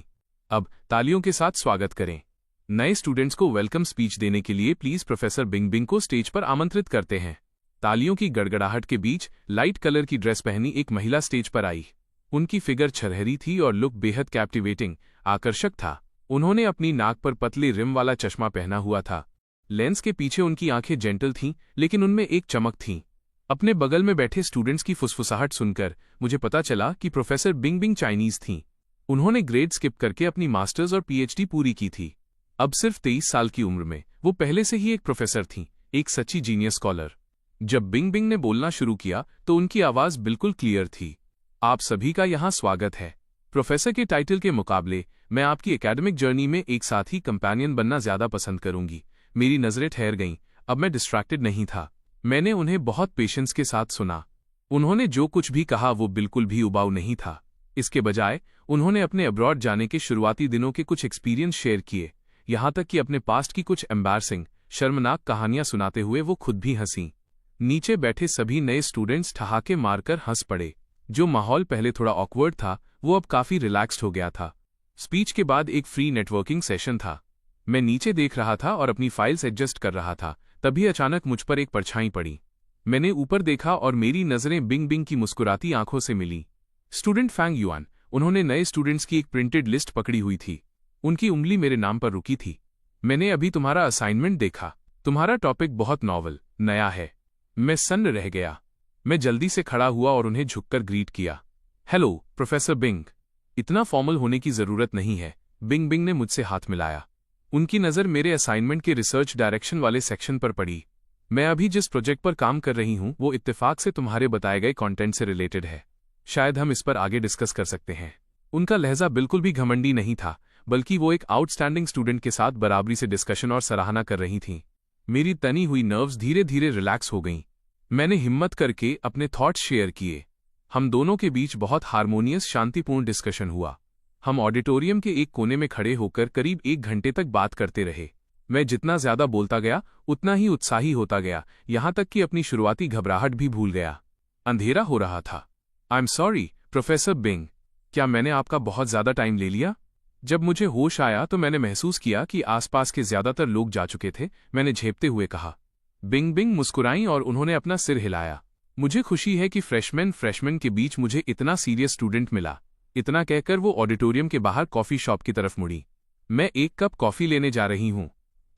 अब तालियों के साथ स्वागत करें। नए स्टूडेंट्स को वेलकम स्पीच देने के लिए प्लीज प्रोफेसर बिंग बिंग को स्टेज पर आमंत्रित करते हैं। तालियों की गड़गड़ाहट के बीच लाइट कलर की ड्रेस पहनी एक महिला स्टेज पर आई। उनकी फिगर छरहरी थी और लुक बेहद कैप्टिवेटिंग, आकर्षक था। उन्होंने अपनी नाक पर पतले रिम वाला चश्मा पहना हुआ था। लेंस के पीछे उनकी आंखें जेंटल थीं, लेकिन उनमें एक चमक थी। अपने बगल में बैठे स्टूडेंट्स की फुसफुसाहट सुनकर मुझे पता चला कि प्रोफेसर बिंग बिंग चाइनीज थीं। उन्होंने ग्रेड स्किप करके अपनी मास्टर्स और पीएचडी पूरी की थी। अब सिर्फ 23 साल की उम्र में वो पहले से ही एक प्रोफेसर थीं, एक सच्ची जीनियस स्कॉलर। जब बिंग बिंग ने बोलना शुरू किया तो उनकी आवाज बिल्कुल क्लियर थी। आप सभी का यहाँ स्वागत है। प्रोफेसर के टाइटल के मुकाबले मैं आपकी एकेडमिक जर्नी में एक साथी कंपेनियन बनना ज्यादा पसंद करूंगी। मेरी नजरें ठहर गईं। अब मैं डिस्ट्रैक्टेड नहीं था। मैंने उन्हें बहुत पेशेंस के साथ सुना। उन्होंने जो कुछ भी कहा वो बिल्कुल भी उबाऊ नहीं था। इसके बजाय उन्होंने अपने अब्रॉड जाने के शुरुआती दिनों के कुछ एक्सपीरियंस शेयर किए, यहाँ तक कि अपने पास्ट की कुछ एम्बैरसिंग, शर्मनाक कहानियां सुनाते हुए वो खुद भी हंसी। नीचे बैठे सभी नए स्टूडेंट्स ठहाके मारकर हंस पड़े। जो माहौल पहले थोड़ा ऑकवर्ड था वो अब काफी रिलैक्स्ड हो गया था। स्पीच के बाद एक फ्री नेटवर्किंग सेशन था। मैं नीचे देख रहा था और अपनी फाइल्स एडजस्ट कर रहा था, तभी अचानक मुझ पर एक परछाई पड़ी। मैंने ऊपर देखा और मेरी नजरें बिंग बिंग की मुस्कुराती आंखों से मिली। Student Fang yuan. उन्होंने नए स्टूडेंट्स की एक प्रिंटेड लिस्ट पकड़ी हुई थी। उनकी उंगली मेरे नाम पर रुकी थी। मैंने अभी तुम्हारा असाइनमेंट देखा। तुम्हारा टॉपिक बहुत नॉवल, नया है। मैं सन्न रह गया। मैं जल्दी से खड़ा हुआ और उन्हें झुककर ग्रीट किया। Hello professor Bing. इतना फॉर्मल होने की जरूरत नहीं है। बिंग बिंग ने मुझसे हाथ मिलाया। उनकी नज़र मेरे असाइनमेंट के रिसर्च डायरेक्शन वाले सेक्शन पर पड़ी। मैं अभी जिस प्रोजेक्ट पर काम कर रही हूँ वो इत्तेफाक से तुम्हारे बताए गए कंटेंट से रिलेटेड है। शायद हम इस पर आगे डिस्कस कर सकते हैं। उनका लहजा बिल्कुल भी घमंडी नहीं था, बल्कि वो एक आउटस्टैंडिंग स्टूडेंट के साथ बराबरी से डिस्कशन और सराहना कर रही थीं। मेरी तनी हुई नर्व्स धीरे धीरे रिलैक्स हो गईं। मैंने हिम्मत करके अपने थॉट्स शेयर किए। हम दोनों के बीच बहुत हार्मोनियस शांतिपूर्ण डिस्कशन हुआ। हम ऑडिटोरियम के एक कोने में खड़े होकर करीब 1 घंटे तक बात करते रहे। मैं जितना ज्यादा बोलता गया उतना ही उत्साही होता गया, यहां तक कि अपनी शुरुआती घबराहट भी भूल गया। अंधेरा हो रहा था। I am sorry professor Bing, क्या मैंने आपका बहुत ज्यादा टाइम ले लिया? जब मुझे होश आया तो मैंने महसूस किया कि आसपास के ज्यादातर लोग जा चुके थे। मैंने झेपते हुए कहा। बिंग बिंग मुस्कुराईं और उन्होंने अपना सिर हिलाया। मुझे खुशी है कि फ्रेशमैन के बीच मुझे इतना सीरियस स्टूडेंट मिला। इतना कहकर वो ऑडिटोरियम के बाहर कॉफी शॉप की तरफ मुड़ी। मैं 1 कप कॉफी लेने जा रही हूं,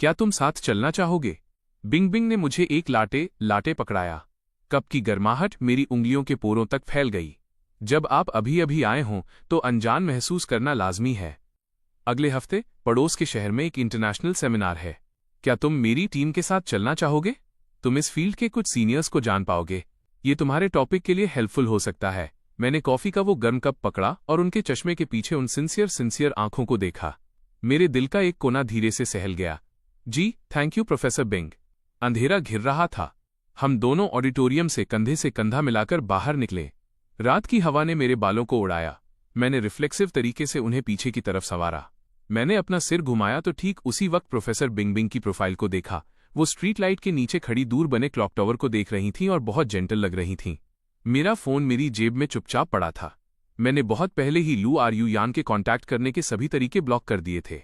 क्या तुम साथ चलना चाहोगे? बिंग बिंग ने मुझे एक लाटे पकड़ाया। कप की गर्माहट मेरी उंगलियों के पोरों तक फैल गई। जब आप अभी अभी आए हों तो अनजान महसूस करना लाजमी है। अगले हफ्ते पड़ोस के शहर में एक इंटरनेशनल सेमिनार है। क्या तुम मेरी टीम के साथ चलना चाहोगे? तुम इस फील्ड के कुछ सीनियर्स को जान पाओगे। ये तुम्हारे टॉपिक के लिए हेल्पफुल हो सकता है। मैंने कॉफी का वो गर्म कप पकड़ा और उनके चश्मे के पीछे उन सिंसियर आंखों को देखा। मेरे दिल का एक कोना धीरे से सहल गया। जी थैंक यू प्रोफेसर बिंग। अंधेरा घिर रहा था। हम दोनों ऑडिटोरियम से कंधा मिलाकर बाहर निकले। रात की हवा ने मेरे बालों को उड़ाया। मैंने रिफ्लेक्सिव तरीके से उन्हें पीछे की तरफ संवारा। मैंने अपना सिर घुमाया तो ठीक उसी वक्त प्रोफेसर बिंग बिंग की प्रोफाइल को देखा। वो स्ट्रीट लाइट के नीचे खड़ी दूर बने क्लॉक टावर को देख रही थीं और बहुत जेंटल लग रही थीं। मेरा फोन मेरी जेब में चुपचाप पड़ा था। मैंने बहुत पहले ही लू आर यू यान के कांटेक्ट करने के सभी तरीके ब्लॉक कर दिए थे।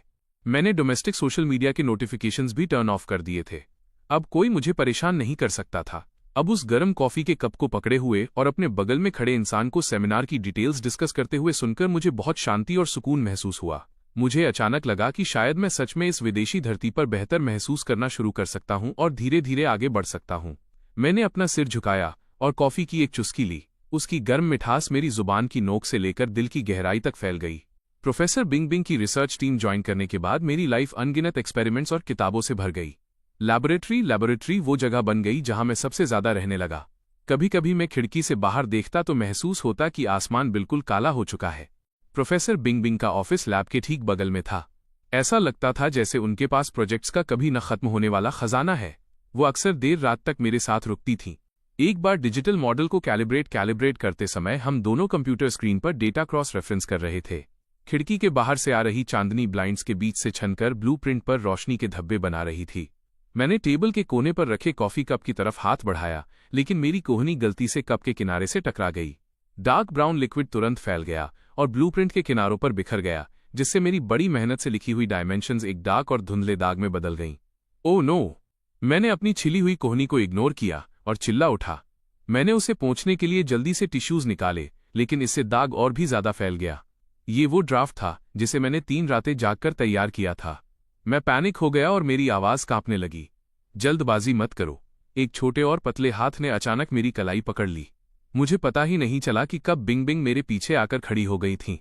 मैंने डोमेस्टिक सोशल मीडिया के नोटिफिकेशंस भी टर्न ऑफ कर दिए थे। अब कोई मुझे परेशान नहीं कर सकता था। अब उस गर्म कॉफी के कप को पकड़े हुए और अपने बगल में खड़े इंसान को सेमिनार की डिटेल्स डिस्कस करते हुए सुनकर मुझे बहुत शांति और सुकून महसूस हुआ। मुझे अचानक लगा कि शायद मैं सच में इस विदेशी धरती पर बेहतर महसूस करना शुरू कर सकता हूं और धीरे धीरे आगे बढ़ सकता हूं। मैंने अपना सिर झुकाया और कॉफी की एक चुस्की ली। उसकी गर्म मिठास मेरी जुबान की नोक से लेकर दिल की गहराई तक फैल गई। प्रोफेसर बिंग बिंग की रिसर्च टीम ज्वाइन करने के बाद मेरी लाइफ अनगिनत एक्सपेरिमेंट्स और किताबों से भर गई। लैबोरेटरी वो जगह बन गई जहां मैं सबसे ज्यादा रहने लगा। कभी कभी मैं खिड़की से बाहर देखता तो महसूस होता कि आसमान बिल्कुल काला हो चुका है। प्रोफेसर बिंग बिंग का ऑफिस लैब के ठीक बगल में था। ऐसा लगता था जैसे उनके पास प्रोजेक्ट्स का कभी न खत्म होने वाला खजाना है। वो अक्सर देर रात तक मेरे साथ रुकती थीं। एक बार डिजिटल मॉडल को कैलिब्रेट करते समय हम दोनों कंप्यूटर स्क्रीन पर डेटा क्रॉस रेफरेंस कर रहे थे। खिड़की के बाहर से आ रही चांदनी ब्लाइंड्स के बीच से छनकर ब्लूप्रिंट पर रोशनी के धब्बे बना रही थी। मैंने टेबल के कोने पर रखे कॉफी कप की तरफ हाथ बढ़ाया, लेकिन मेरी कोहनी गलती से कप के किनारे से टकरा गई। डार्क ब्राउन लिक्विड तुरंत फैल गया और ब्लूप्रिंट के किनारों पर बिखर गया, जिससे मेरी बड़ी मेहनत से लिखी हुई डायमेंशंस एक डार्क और धुंधले दाग में बदल गईं। Oh no! मैंने अपनी छिली हुई कोहनी को इग्नोर किया और चिल्ला उठा। मैंने उसे पोंछने के लिए जल्दी से टिश्यूज निकाले, लेकिन इससे दाग और भी ज्यादा फैल गया। ये वो ड्राफ्ट था जिसे मैंने 3 रातें जागकर तैयार किया था। मैं पैनिक हो गया और मेरी आवाज कांपने लगी। जल्दबाजी मत करो। एक छोटे और पतले हाथ ने अचानक मेरी कलाई पकड़ ली। मुझे पता ही नहीं चला कि कब बिंग बिंग मेरे पीछे आकर खड़ी हो गई थीं।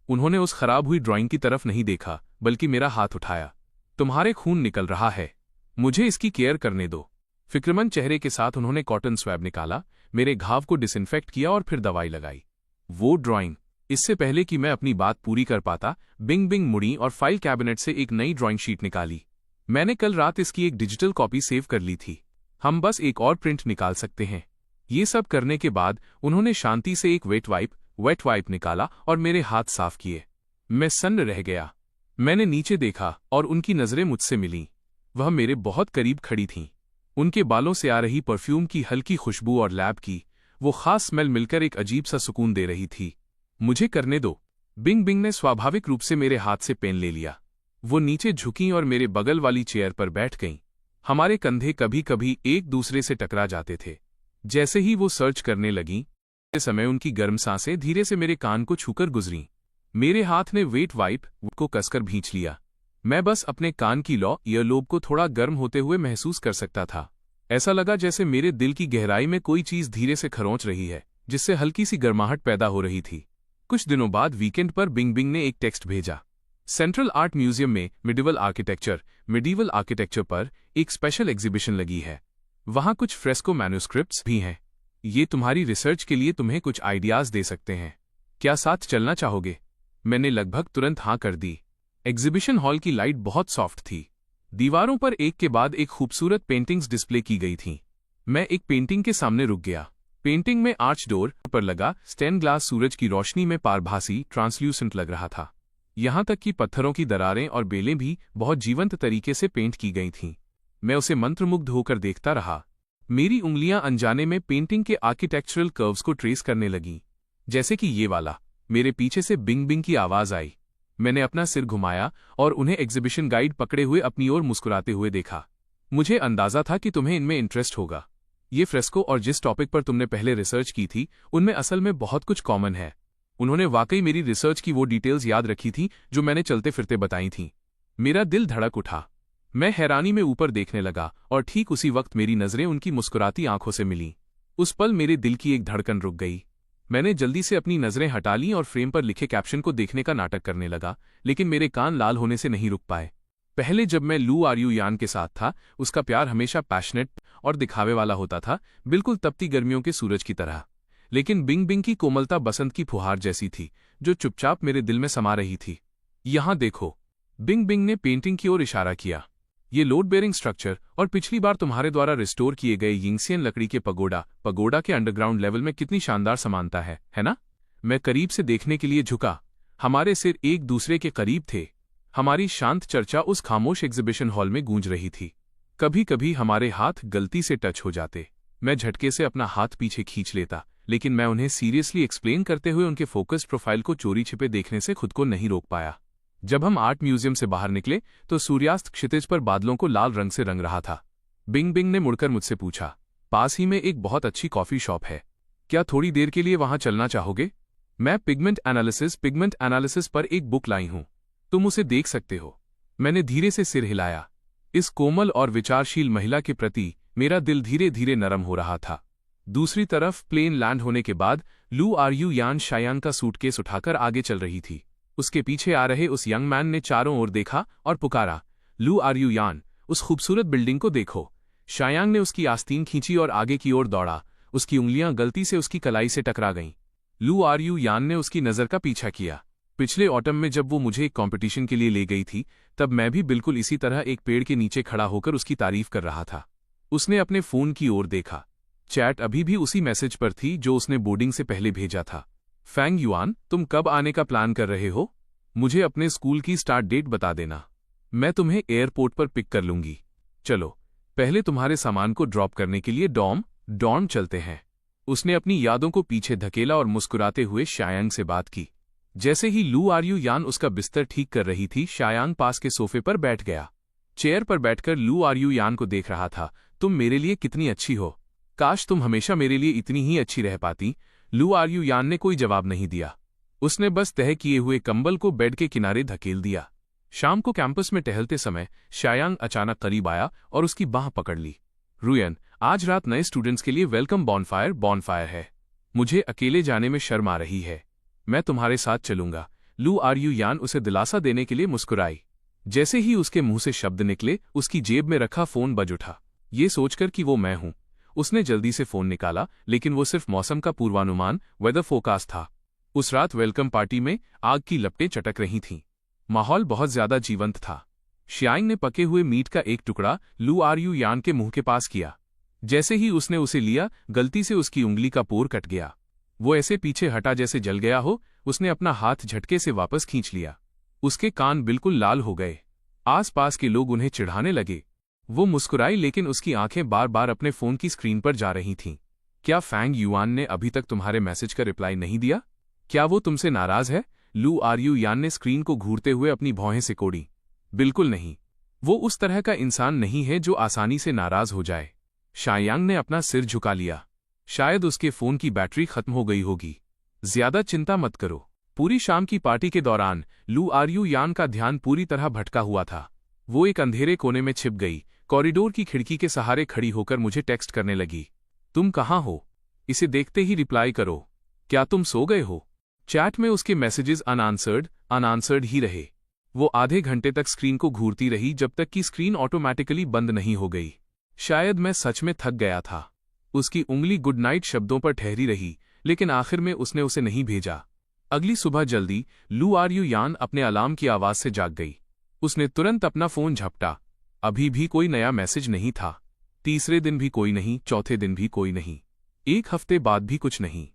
उन्होंने उस खराब हुई ड्राइंग की तरफ नहीं देखा, बल्कि मेरा हाथ उठाया। तुम्हारे खून निकल रहा है, मुझे इसकी केयर करने दो। फिक्रमंद चेहरे के साथ उन्होंने कॉटन स्वैब निकाला, मेरे घाव को डिसइंफेक्ट किया और फिर दवाई लगाई। वो ड्राइंग! इससे पहले कि मैं अपनी बात पूरी कर पाता, बिंग बिंग मुड़ी और फाइल कैबिनेट से एक नई ड्राइंग शीट निकाली। मैंने कल रात इसकी एक डिजिटल कॉपी सेव कर ली थी। हम बस एक और प्रिंट निकाल सकते हैं। ये सब करने के बाद उन्होंने शांति से एक वेट वाइप निकाला और मेरे हाथ साफ किए। मैं सन्न रह गया। मैंने नीचे देखा और उनकी नजरें मुझसे मिलीं। वह मेरे बहुत करीब खड़ी थीं। उनके बालों से आ रही परफ्यूम की हल्की खुशबू और लैब की वो खास स्मेल मिलकर एक अजीब सा सुकून दे रही थी। मुझे करने दो। बिंग बिंग ने स्वाभाविक रूप से मेरे हाथ से पेन ले लिया। वो नीचे झुकीं और मेरे बगल वाली चेयर पर बैठ गईं। हमारे कंधे कभी कभी एक दूसरे से टकरा जाते थे। जैसे ही वो सर्च करने लगीं, उस समय उनकी गर्म सांसें धीरे से मेरे कान को छूकर गुजरीं। मेरे हाथ ने वेट वाइप को कसकर भींच लिया। मैं बस अपने कान की ईयरलोब को थोड़ा गर्म होते हुए महसूस कर सकता था। ऐसा लगा जैसे मेरे दिल की गहराई में कोई चीज धीरे से खरोंच रही है, जिससे हल्की सी गर्माहट पैदा हो रही थी। कुछ दिनों बाद वीकेंड पर बिंग बिंग ने एक टेक्स्ट भेजा। सेंट्रल आर्ट म्यूजियम में मिडीवल आर्किटेक्चर पर एक स्पेशल एग्जीबिशन लगी है। वहाँ कुछ फ्रेस्को मैन्युस्क्रिप्ट्स भी हैं। ये तुम्हारी रिसर्च के लिए तुम्हें कुछ आइडियाज दे सकते हैं। क्या साथ चलना चाहोगे? मैंने लगभग तुरंत हाँ कर दी। एग्जीबिशन हॉल की लाइट बहुत सॉफ्ट थी। दीवारों पर एक के बाद एक खूबसूरत पेंटिंग्स डिस्प्ले की गई थीं। मैं एक पेंटिंग के सामने रुक गया। पेंटिंग में आर्च डोर पर लगा स्टेन ग्लास सूरज की रोशनी में पारभासी ट्रांसल्यूसेंट लग रहा था। यहां तक कि पत्थरों की दरारें और बेलें भी बहुत जीवंत तरीके से पेंट की गई थीं। मैं उसे मंत्रमुग्ध होकर देखता रहा। मेरी उंगलियां अनजाने में पेंटिंग के आर्किटेक्चरल कर्व्स को ट्रेस करने लगीं। जैसे कि ये वाला। मेरे पीछे से बिंग बिंग की आवाज आई। मैंने अपना सिर घुमाया और उन्हें एग्जीबिशन गाइड पकड़े हुए अपनी ओर मुस्कुराते हुए देखा। मुझे अंदाजा था कि तुम्हें इनमें इंटरेस्ट होगा। ये फ्रेस्को और जिस टॉपिक पर तुमने पहले रिसर्च की थी उनमें असल में बहुत कुछ कॉमन है। उन्होंने वाकई मेरी रिसर्च की वो डिटेल्स याद रखी थी जो मैंने चलते फिरते बताई थीं। मेरा दिल धड़क उठा। मैं हैरानी में ऊपर देखने लगा और ठीक उसी वक्त मेरी नजरें उनकी मुस्कुराती आंखों से मिलीं। उस पल मेरे दिल की एक धड़कन रुक गई। मैंने जल्दी से अपनी नजरें हटा लीं और फ्रेम पर लिखे कैप्शन को देखने का नाटक करने लगा, लेकिन मेरे कान लाल होने से नहीं रुक पाए। पहले जब मैं लू आर्यू यान के साथ था, उसका प्यार हमेशा पैशनेट और दिखावे वाला होता था, बिल्कुल तपती गर्मियों के सूरज की तरह। लेकिन बिंग बिंग की कोमलता बसंत की फुहार जैसी थी, जो चुपचाप मेरे दिल में समा रही थी। यहां देखो। बिंग बिंग ने पेंटिंग की ओर इशारा किया। ये लोड बेयरिंग स्ट्रक्चर और पिछली बार तुम्हारे द्वारा रिस्टोर किए गए यिंगसियन लकड़ी के पगोडा के अंडरग्राउंड लेवल में कितनी शानदार समानता है ना? मैं करीब से देखने के लिए झुका। हमारे सिर एक दूसरे के करीब थे। हमारी शांत चर्चा उस खामोश एग्जीबिशन हॉल में गूंज रही थी। कभी कभी हमारे हाथ गलती से टच हो जाते। मैं झटके से अपना हाथ पीछे खींच लेता, लेकिन मैं उन्हें सीरियसली एक्सप्लेन करते हुए उनके फोकस प्रोफाइल को चोरी छिपे देखने से खुद को नहीं रोक पाया। जब हम आर्ट म्यूजियम से बाहर निकले तो सूर्यास्त क्षितिज पर बादलों को लाल रंग से रंग रहा था। बिंग बिंग ने मुड़कर मुझसे पूछा, पास ही में एक बहुत अच्छी कॉफी शॉप है, क्या थोड़ी देर के लिए वहां चलना चाहोगे? मैं पिगमेंट एनालिसिस पर एक बुक लाई हूं, तुम उसे देख सकते हो। मैंने धीरे से सिर हिलाया। इस कोमल और विचारशील महिला के प्रति मेरा दिल धीरे धीरे नरम हो रहा था। दूसरी तरफ प्लेन लैंड होने के बाद लू आर्यू यान शायांग का सूटकेस उठाकर आगे चल रही थी। उसके पीछे आ रहे उस यंग मैन ने चारों ओर देखा और पुकारा, लू आर्यू यान, उस खूबसूरत बिल्डिंग को देखो। शायांग ने उसकी आस्तीन खींची और आगे की ओर दौड़ा। उसकी उंगलियां गलती से उसकी कलाई से टकरा गईं। लू आर्यू यान ने उसकी नजर का पीछा किया। पिछले ऑटम में जब वो मुझे एक कॉम्पिटिशन के लिए ले गई थी, तब मैं भी बिल्कुल इसी तरह एक पेड़ के नीचे खड़ा होकर उसकी तारीफ कर रहा था। उसने अपने फोन की ओर देखा। चैट अभी भी उसी मैसेज पर थी जो उसने बोर्डिंग से पहले भेजा था। फैंग युआन, तुम कब आने का प्लान कर रहे हो? मुझे अपने स्कूल की स्टार्ट डेट बता देना, मैं तुम्हें एयरपोर्ट पर पिक कर लूंगी। चलो, पहले तुम्हारे सामान को ड्रॉप करने के लिए डॉर्म चलते हैं। उसने अपनी यादों को पीछे धकेला और मुस्कुराते हुए शायांग से बात की। जैसे ही लू आर्यू यान उसका बिस्तर ठीक कर रही थी, शायांग पास के सोफे पर बैठ गया। चेयर पर बैठकर लू आर्यू यान को देख रहा था। तुम मेरे लिए कितनी अच्छी हो, काश तुम हमेशा मेरे लिए इतनी ही अच्छी रह पाती। लू आर्यू यान ने कोई जवाब नहीं दिया। उसने बस तह किए हुए कंबल को बेड के किनारे धकेल दिया। शाम को कैंपस में टहलते समय शायांग अचानक करीब आया और उसकी बाह पकड़ ली। रुयन, आज रात नए स्टूडेंट्स के लिए वेलकम बॉनफायर है। मुझे अकेले जाने में शर्म आ रही है, मैं तुम्हारे साथ चलूंगा। लू आर्यू यान उसे दिलासा देने के लिए मुस्कुराई। जैसे ही उसके मुंह से शब्द निकले, उसकी जेब में रखा फोन बज उठा। ये सोचकर कि वो मैं हूं, उसने जल्दी से फोन निकाला, लेकिन वो सिर्फ मौसम का पूर्वानुमान वेदर फोरकास्ट था। उस रात वेलकम पार्टी में आग की लपटें चटक रही थीं। माहौल बहुत ज्यादा जीवंत था। शायांग ने पके हुए मीट का एक टुकड़ा लू आर्यू यान के मुंह के पास किया। जैसे ही उसने उसे लिया, गलती से उसकी उंगली का पोर कट गया। वो ऐसे पीछे हटा जैसे जल गया हो। उसने अपना हाथ झटके से वापस खींच लिया। उसके कान बिल्कुल लाल हो गए। आसपास के लोग उन्हें चिढ़ाने लगे। वो मुस्कुराई, लेकिन उसकी आंखें बार बार अपने फोन की स्क्रीन पर जा रही थीं। क्या फैंग युआन ने अभी तक तुम्हारे मैसेज का रिप्लाई नहीं दिया? क्या वो तुमसे नाराज है? लू आर्यू यान ने स्क्रीन को घूरते हुए अपनी भौहें सिकोड़ी। बिल्कुल नहीं, वो उस तरह का इंसान नहीं है जो आसानी से नाराज हो जाए। शायांग ने अपना सिर झुका लिया। शायद उसके फोन की बैटरी खत्म हो गई होगी। ज्यादा चिंता मत करो। पूरी शाम की पार्टी के दौरान लू आर्यू यान का ध्यान पूरी तरह भटका हुआ था। वो एक अंधेरे कोने में छिप गई। कॉरिडोर की खिड़की के सहारे खड़ी होकर मुझे टेक्स्ट करने लगी। तुम कहाँ हो? इसे देखते ही रिप्लाई करो। क्या तुम सो गए हो? चैट में उसके मैसेजेस अनआंसर्ड ही रहे। वो आधे घंटे तक स्क्रीन को घूरती रही, जब तक कि स्क्रीन ऑटोमैटिकली बंद नहीं हो गई। शायद मैं सच में थक गया था। उसकी उंगली गुड नाइट शब्दों पर ठहरी रही, लेकिन आखिर में उसने उसे नहीं भेजा। अगली सुबह जल्दी लू आर यू यान अपने अलार्म की आवाज से जाग गई। उसने तुरंत अपना फोन झपटा। अभी भी कोई नया मैसेज नहीं था। तीसरे दिन भी कोई नहीं, चौथे दिन भी कोई नहीं, एक हफ्ते बाद भी कुछ नहीं।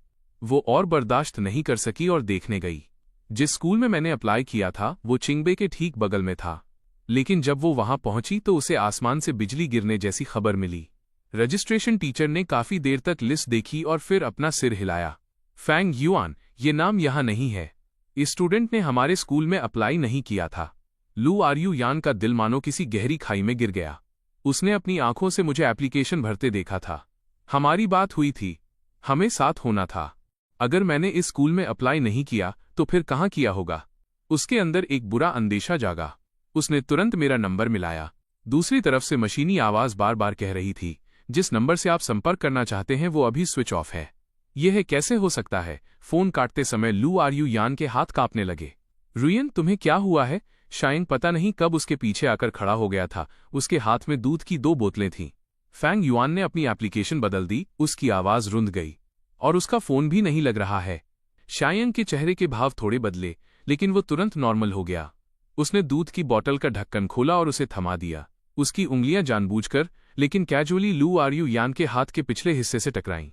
वो और बर्दाश्त नहीं कर सकी और देखने गई। जिस स्कूल में मैंने अप्लाई किया था वो चिंगबे के ठीक बगल में था, लेकिन जब वो वहां पहुंची तो उसे आसमान से बिजली गिरने जैसी खबर मिली। रजिस्ट्रेशन टीचर ने काफी देर तक लिस्ट देखी और फिर अपना सिर हिलाया। फैंग युआन, ये नाम यहां नहीं है। इस स्टूडेंट ने हमारे स्कूल में अप्लाई नहीं किया था। लू आर यू यान का दिल मानो किसी गहरी खाई में गिर गया। उसने अपनी आंखों से मुझे एप्लीकेशन भरते देखा था। हमारी बात हुई थी, हमें साथ होना था। अगर मैंने इस स्कूल में अप्लाई नहीं किया तो फिर कहाँ किया होगा? उसके अंदर एक बुरा अंदेशा जागा। उसने तुरंत मेरा नंबर मिलाया। दूसरी तरफ से मशीनी आवाज बार बार कह रही थी, जिस नंबर से आप संपर्क करना चाहते हैं वो अभी स्विच ऑफ है। यह कैसे हो सकता है? फोन काटते समय लू आर यू यान के हाथ कांपने लगे। रुयन, तुम्हें क्या हुआ है? शायंग पता नहीं कब उसके पीछे आकर खड़ा हो गया था। उसके हाथ में दूध की 2 बोतलें थीं। फैंग युआन ने अपनी एप्लीकेशन बदल दी। उसकी आवाज रुंध गई और उसका फोन भी नहीं लग रहा है। शायंग के चेहरे के भाव थोड़े बदले, लेकिन वो तुरंत नॉर्मल हो गया। उसने दूध की बोतल का ढक्कन खोला और उसे थमा दिया। उसकी उंगलियां जानबूझकर लेकिन कैजुअली लू आर यू यान के हाथ के पिछले हिस्से से टकराईं।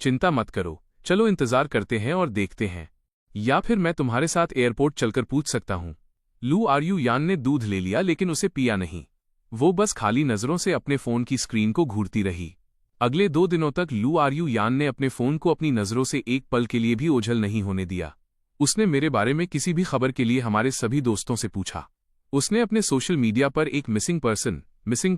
चिंता मत करो, चलो इंतजार करते हैं और देखते हैं, या फिर मैं तुम्हारे साथ एयरपोर्ट चलकर पूछ सकता हूं। लू आर यू यान ने दूध ले लिया, लेकिन उसे पिया नहीं। वो बस खाली नजरों से अपने फोन की स्क्रीन को घूरती रही। अगले 2 दिनों तक लू आर यू यान ने अपने फोन को अपनी नजरों से एक पल के लिए भी ओझल नहीं होने दिया। उसने मेरे बारे में किसी भी खबर के लिए हमारे सभी दोस्तों से पूछा। उसने अपने सोशल मीडिया पर एक मिसिंग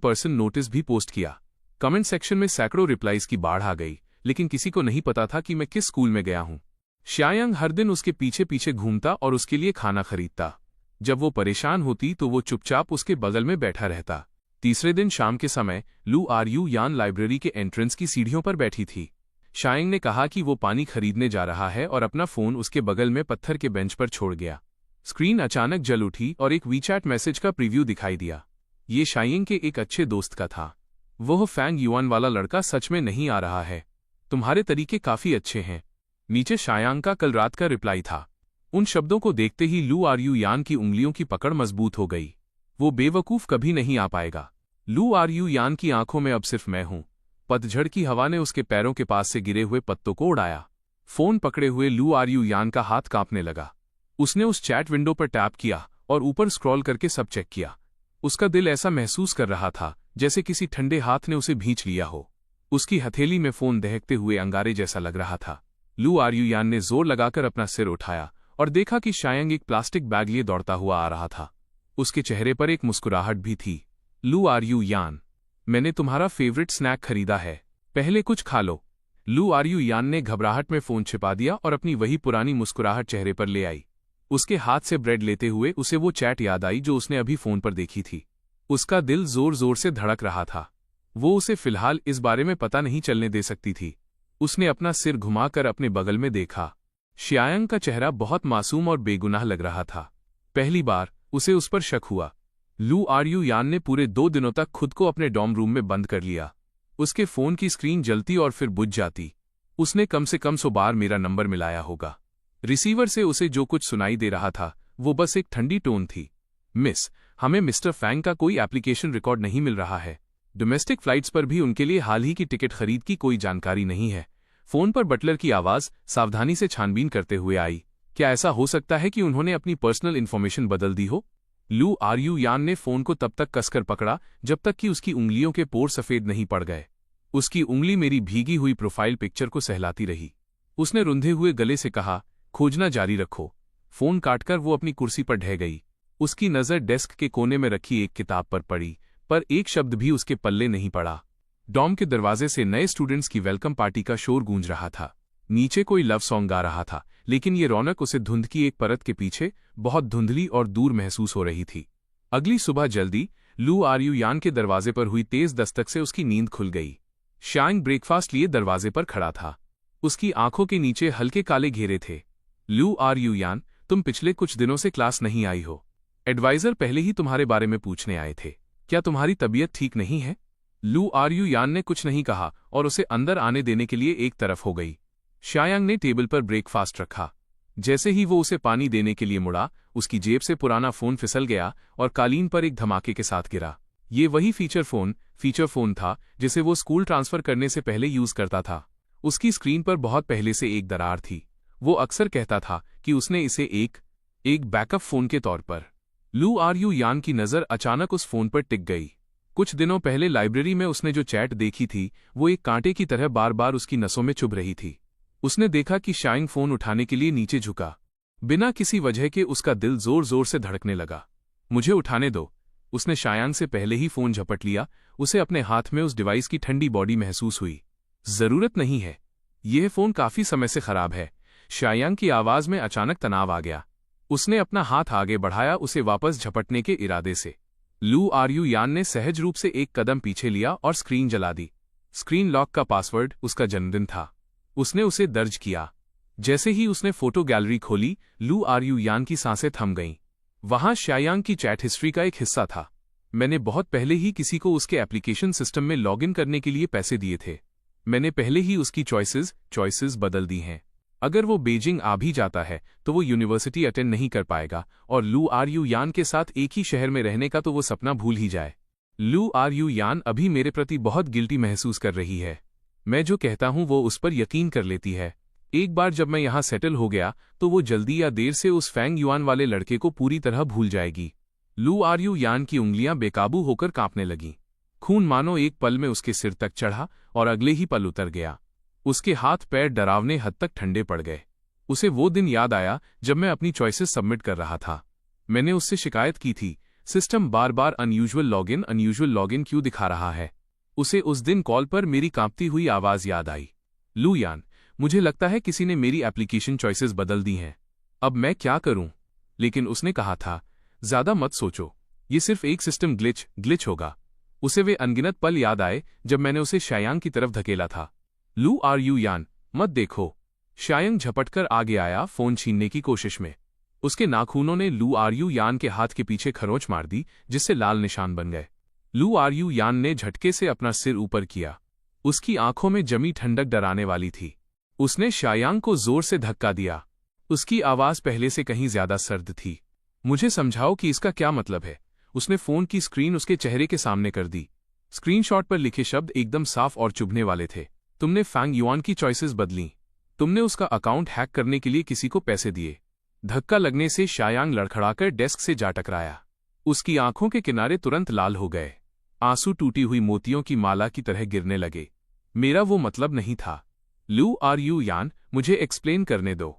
पर्सन नोटिस भी पोस्ट किया। कमेंट सेक्शन में सैकड़ों रिप्लाईज की बाढ़ आ गई, लेकिन किसी को नहीं पता था कि मैं किस स्कूल में गया हूं। शायंग हर दिन उसके पीछे पीछे घूमता और उसके लिए खाना खरीदता। जब वो परेशान होती तो वो चुपचाप उसके बगल में बैठा रहता। तीसरे दिन शाम के समय लू आर यू यान लाइब्रेरी के एंट्रेंस की सीढ़ियों पर बैठी थी। शायंग ने कहा कि वो पानी खरीदने जा रहा है और अपना फोन उसके बगल में पत्थर के बेंच पर छोड़ गया। स्क्रीन अचानक जल उठी और एक वीचैट मैसेज का प्रीव्यू दिखाई दिया। ये शायंग के एक अच्छे दोस्त का था। वह फैंग युआन वाला लड़का सच में नहीं आ रहा है। तुम्हारे तरीके काफी अच्छे हैं। नीचे शायांग का कल रात का रिप्लाई था। उन शब्दों को देखते ही लू आर यू यान की उंगलियों की पकड़ मजबूत हो गई। वो बेवकूफ कभी नहीं आ पाएगा। लू आर यू यान की आंखों में अब सिर्फ मैं हूं। पतझड़ की हवा ने उसके पैरों के पास से गिरे हुए पत्तों को उड़ाया। फोन पकड़े हुए लू आर यू यान का हाथ कांपने लगा। उसने उस चैट विंडो पर टैप किया और ऊपर स्क्रॉल करके सब चेक किया। उसका दिल ऐसा महसूस कर रहा था जैसे किसी ठंडे हाथ ने उसे भींच लिया हो। उसकी हथेली में फोन दहकते हुए अंगारे जैसा लग रहा था। लू आर यू यान ने जोर लगाकर अपना सिर उठाया और देखा कि शायंग एक प्लास्टिक बैग लिए दौड़ता हुआ आ रहा था। उसके चेहरे पर एक मुस्कुराहट भी थी। लू आर यू यान, मैंने तुम्हारा फेवरेट स्नैक खरीदा है, पहले कुछ खा लो। लू आर यू यान ने घबराहट में फोन छिपा दिया और अपनी वही पुरानी मुस्कुराहट चेहरे पर ले आई। उसके हाथ से ब्रेड लेते हुए उसे वो चैट याद आई जो उसने अभी फोन पर देखी थी। उसका दिल जोर जोर से धड़क रहा था। वो उसे फिलहाल इस बारे में पता नहीं चलने दे सकती थी। उसने अपना सिर घुमाकर अपने बगल में देखा। शायंग का चेहरा बहुत मासूम और बेगुनाह लग रहा था। पहली बार उसे उस पर शक हुआ। लू आर यू यान ने पूरे 2 दिनों तक खुद को अपने डॉर्म रूम में बंद कर लिया। उसके फोन की स्क्रीन जलती और फिर बुझ जाती। उसने कम से कम 100 बार मेरा नंबर मिलाया होगा। रिसीवर से उसे जो कुछ सुनाई दे रहा था वो बस एक ठंडी टोन थी। मिस, हमें मिस्टर फैंग का कोई एप्लीकेशन रिकॉर्ड नहीं मिल रहा है। डोमेस्टिक फ्लाइट्स पर भी उनके लिए हाल ही की टिकट खरीद की कोई जानकारी नहीं है। फोन पर बटलर की आवाज सावधानी से छानबीन करते हुए आई। क्या ऐसा हो सकता है कि उन्होंने अपनी पर्सनल इन्फॉर्मेशन बदल दी हो? लू आर यू यान ने फोन को तब तक कसकर पकड़ा जब तक कि उसकी उंगलियों के पोर सफेद नहीं पड़ गए। उसकी उंगली मेरी भीगी हुई प्रोफाइल पिक्चर को सहलाती रही। उसने रुंधे हुए गले से कहा, खोजना जारी रखो। फोन काटकर वो अपनी कुर्सी पर ढह गई। उसकी नजर डेस्क के कोने में रखी एक किताब पर पड़ी, पर एक शब्द भी उसके पल्ले नहीं पड़ा। डॉम के दरवाजे से नए स्टूडेंट्स की वेलकम पार्टी का शोर गूंज रहा था। नीचे कोई लव सॉन्ग गा रहा था, लेकिन ये रौनक उसे धुंध की एक परत के पीछे बहुत धुंधली और दूर महसूस हो रही थी। अगली सुबह जल्दी लू आर यू यान के दरवाजे पर हुई तेज दस्तक से उसकी नींद खुल गई। शायंग ब्रेकफास्ट लिए दरवाजे पर खड़ा था। उसकी आंखों के नीचे हल्के काले घेरे थे। लू आर यू यान, तुम पिछले कुछ दिनों से क्लास नहीं आई हो। एडवाइजर पहले ही तुम्हारे बारे में पूछने आए थे। क्या तुम्हारी तबीयत ठीक नहीं है? लू आरयू यान ने कुछ नहीं कहा और उसे अंदर आने देने के लिए एक तरफ हो गई। शायांग ने टेबल पर ब्रेकफास्ट रखा। जैसे ही वो उसे पानी देने के लिए मुड़ा, उसकी जेब से पुराना फोन फिसल गया और कालीन पर एक धमाके के साथ गिरा। ये वही फीचर फोन था जिसे वो स्कूल ट्रांसफर करने से पहले यूज करता था। उसकी स्क्रीन पर बहुत पहले से एक दरार थी। वो अक्सर कहता था कि उसने इसे एक बैकअप फोन के तौर पर। लू आरयू यान की नज़र अचानक उस फोन पर टिक गई। कुछ दिनों पहले लाइब्रेरी में उसने जो चैट देखी थी वो एक कांटे की तरह बार बार उसकी नसों में चुभ रही थी। उसने देखा कि शायांग फोन उठाने के लिए नीचे झुका। बिना किसी वजह के उसका दिल जोर जोर से धड़कने लगा। मुझे उठाने दो। उसने शायांग से पहले ही फोन झपट लिया। उसे अपने हाथ में उस डिवाइस की ठंडी बॉडी महसूस हुई। जरूरत नहीं है, यह फोन काफी समय से खराब है। शायांग की आवाज में अचानक तनाव आ गया। उसने अपना हाथ आगे बढ़ाया, उसे वापस झपटने के इरादे से। लू आरयू यान ने सहज रूप से एक कदम पीछे लिया और स्क्रीन जला दी। स्क्रीन लॉक का पासवर्ड उसका जन्मदिन था। उसने उसे दर्ज किया। जैसे ही उसने फोटो गैलरी खोली, लू आरयू यान की सांसें थम गईं। वहां शायांग की चैट हिस्ट्री का एक हिस्सा था। मैंने बहुत पहले ही किसी को उसके एप्लीकेशन सिस्टम में लॉगिन करने के लिए पैसे दिए थे। मैंने पहले ही उसकी चॉइसेस बदल दी हैं। अगर वो बीजिंग आ भी जाता है तो वो यूनिवर्सिटी अटेंड नहीं कर पाएगा और लू आरयू यान के साथ एक ही शहर में रहने का तो वो सपना भूल ही जाए। लू आरयू यान अभी मेरे प्रति बहुत गिल्टी महसूस कर रही है। मैं जो कहता हूं वो उस पर यकीन कर लेती है। एक बार जब मैं यहां सेटल हो गया तो वो जल्दी या देर से उस फैंग युआन वाले लड़के को पूरी तरह भूल जाएगी। लू आरयू यान की उंगलियां बेकाबू होकर कांपने लगीं। खून मानो एक पल में उसके सिर तक चढ़ा और अगले ही पल उतर गया। उसके हाथ पैर डरावने हद तक ठंडे पड़ गए। उसे वो दिन याद आया जब मैं अपनी चॉइसेस सबमिट कर रहा था। मैंने उससे शिकायत की थी, सिस्टम बार बार अनयूजुअल लॉगिन क्यों दिखा रहा है। उसे उस दिन कॉल पर मेरी कांपती हुई आवाज याद आई। लू यान, मुझे लगता है किसी ने मेरी एप्लीकेशन चॉइसेस बदल दी हैं। अब मैं क्या करूं? लेकिन उसने कहा था, ज्यादा मत सोचो, ये सिर्फ एक सिस्टम ग्लिच होगा। उसे वे अनगिनत पल याद आए जब मैंने उसे शायांग की तरफ धकेला था। लू आरयू यान, मत देखो। शायांग झपटकर आगे आया, फोन छीनने की कोशिश में। उसके नाखूनों ने लू आरयू यान के हाथ के पीछे खरोंच मार दी, जिससे लाल निशान बन गए। लू आरयू यान ने झटके से अपना सिर ऊपर किया। उसकी आंखों में जमी ठंडक डराने वाली थी। उसने शायांग को जोर से धक्का दिया। उसकी आवाज पहले से कहीं ज्यादा सर्द थी। मुझे समझाओ कि इसका क्या मतलब है। उसने फोन की स्क्रीन उसके चेहरे के सामने कर दी। स्क्रीनशॉट पर लिखे शब्द एकदम साफ और चुभने वाले थे। तुमने फैंग युआन की चॉइसेस बदली। तुमने उसका अकाउंट हैक करने के लिए किसी को पैसे दिए। धक्का लगने से शायांग लड़खड़ाकर डेस्क से जा टकराया। उसकी आंखों के किनारे तुरंत लाल हो गए। आंसू टूटी हुई मोतियों की माला की तरह गिरने लगे। मेरा वो मतलब नहीं था। लू आरयू यान, मुझे एक्सप्लेन करने दो।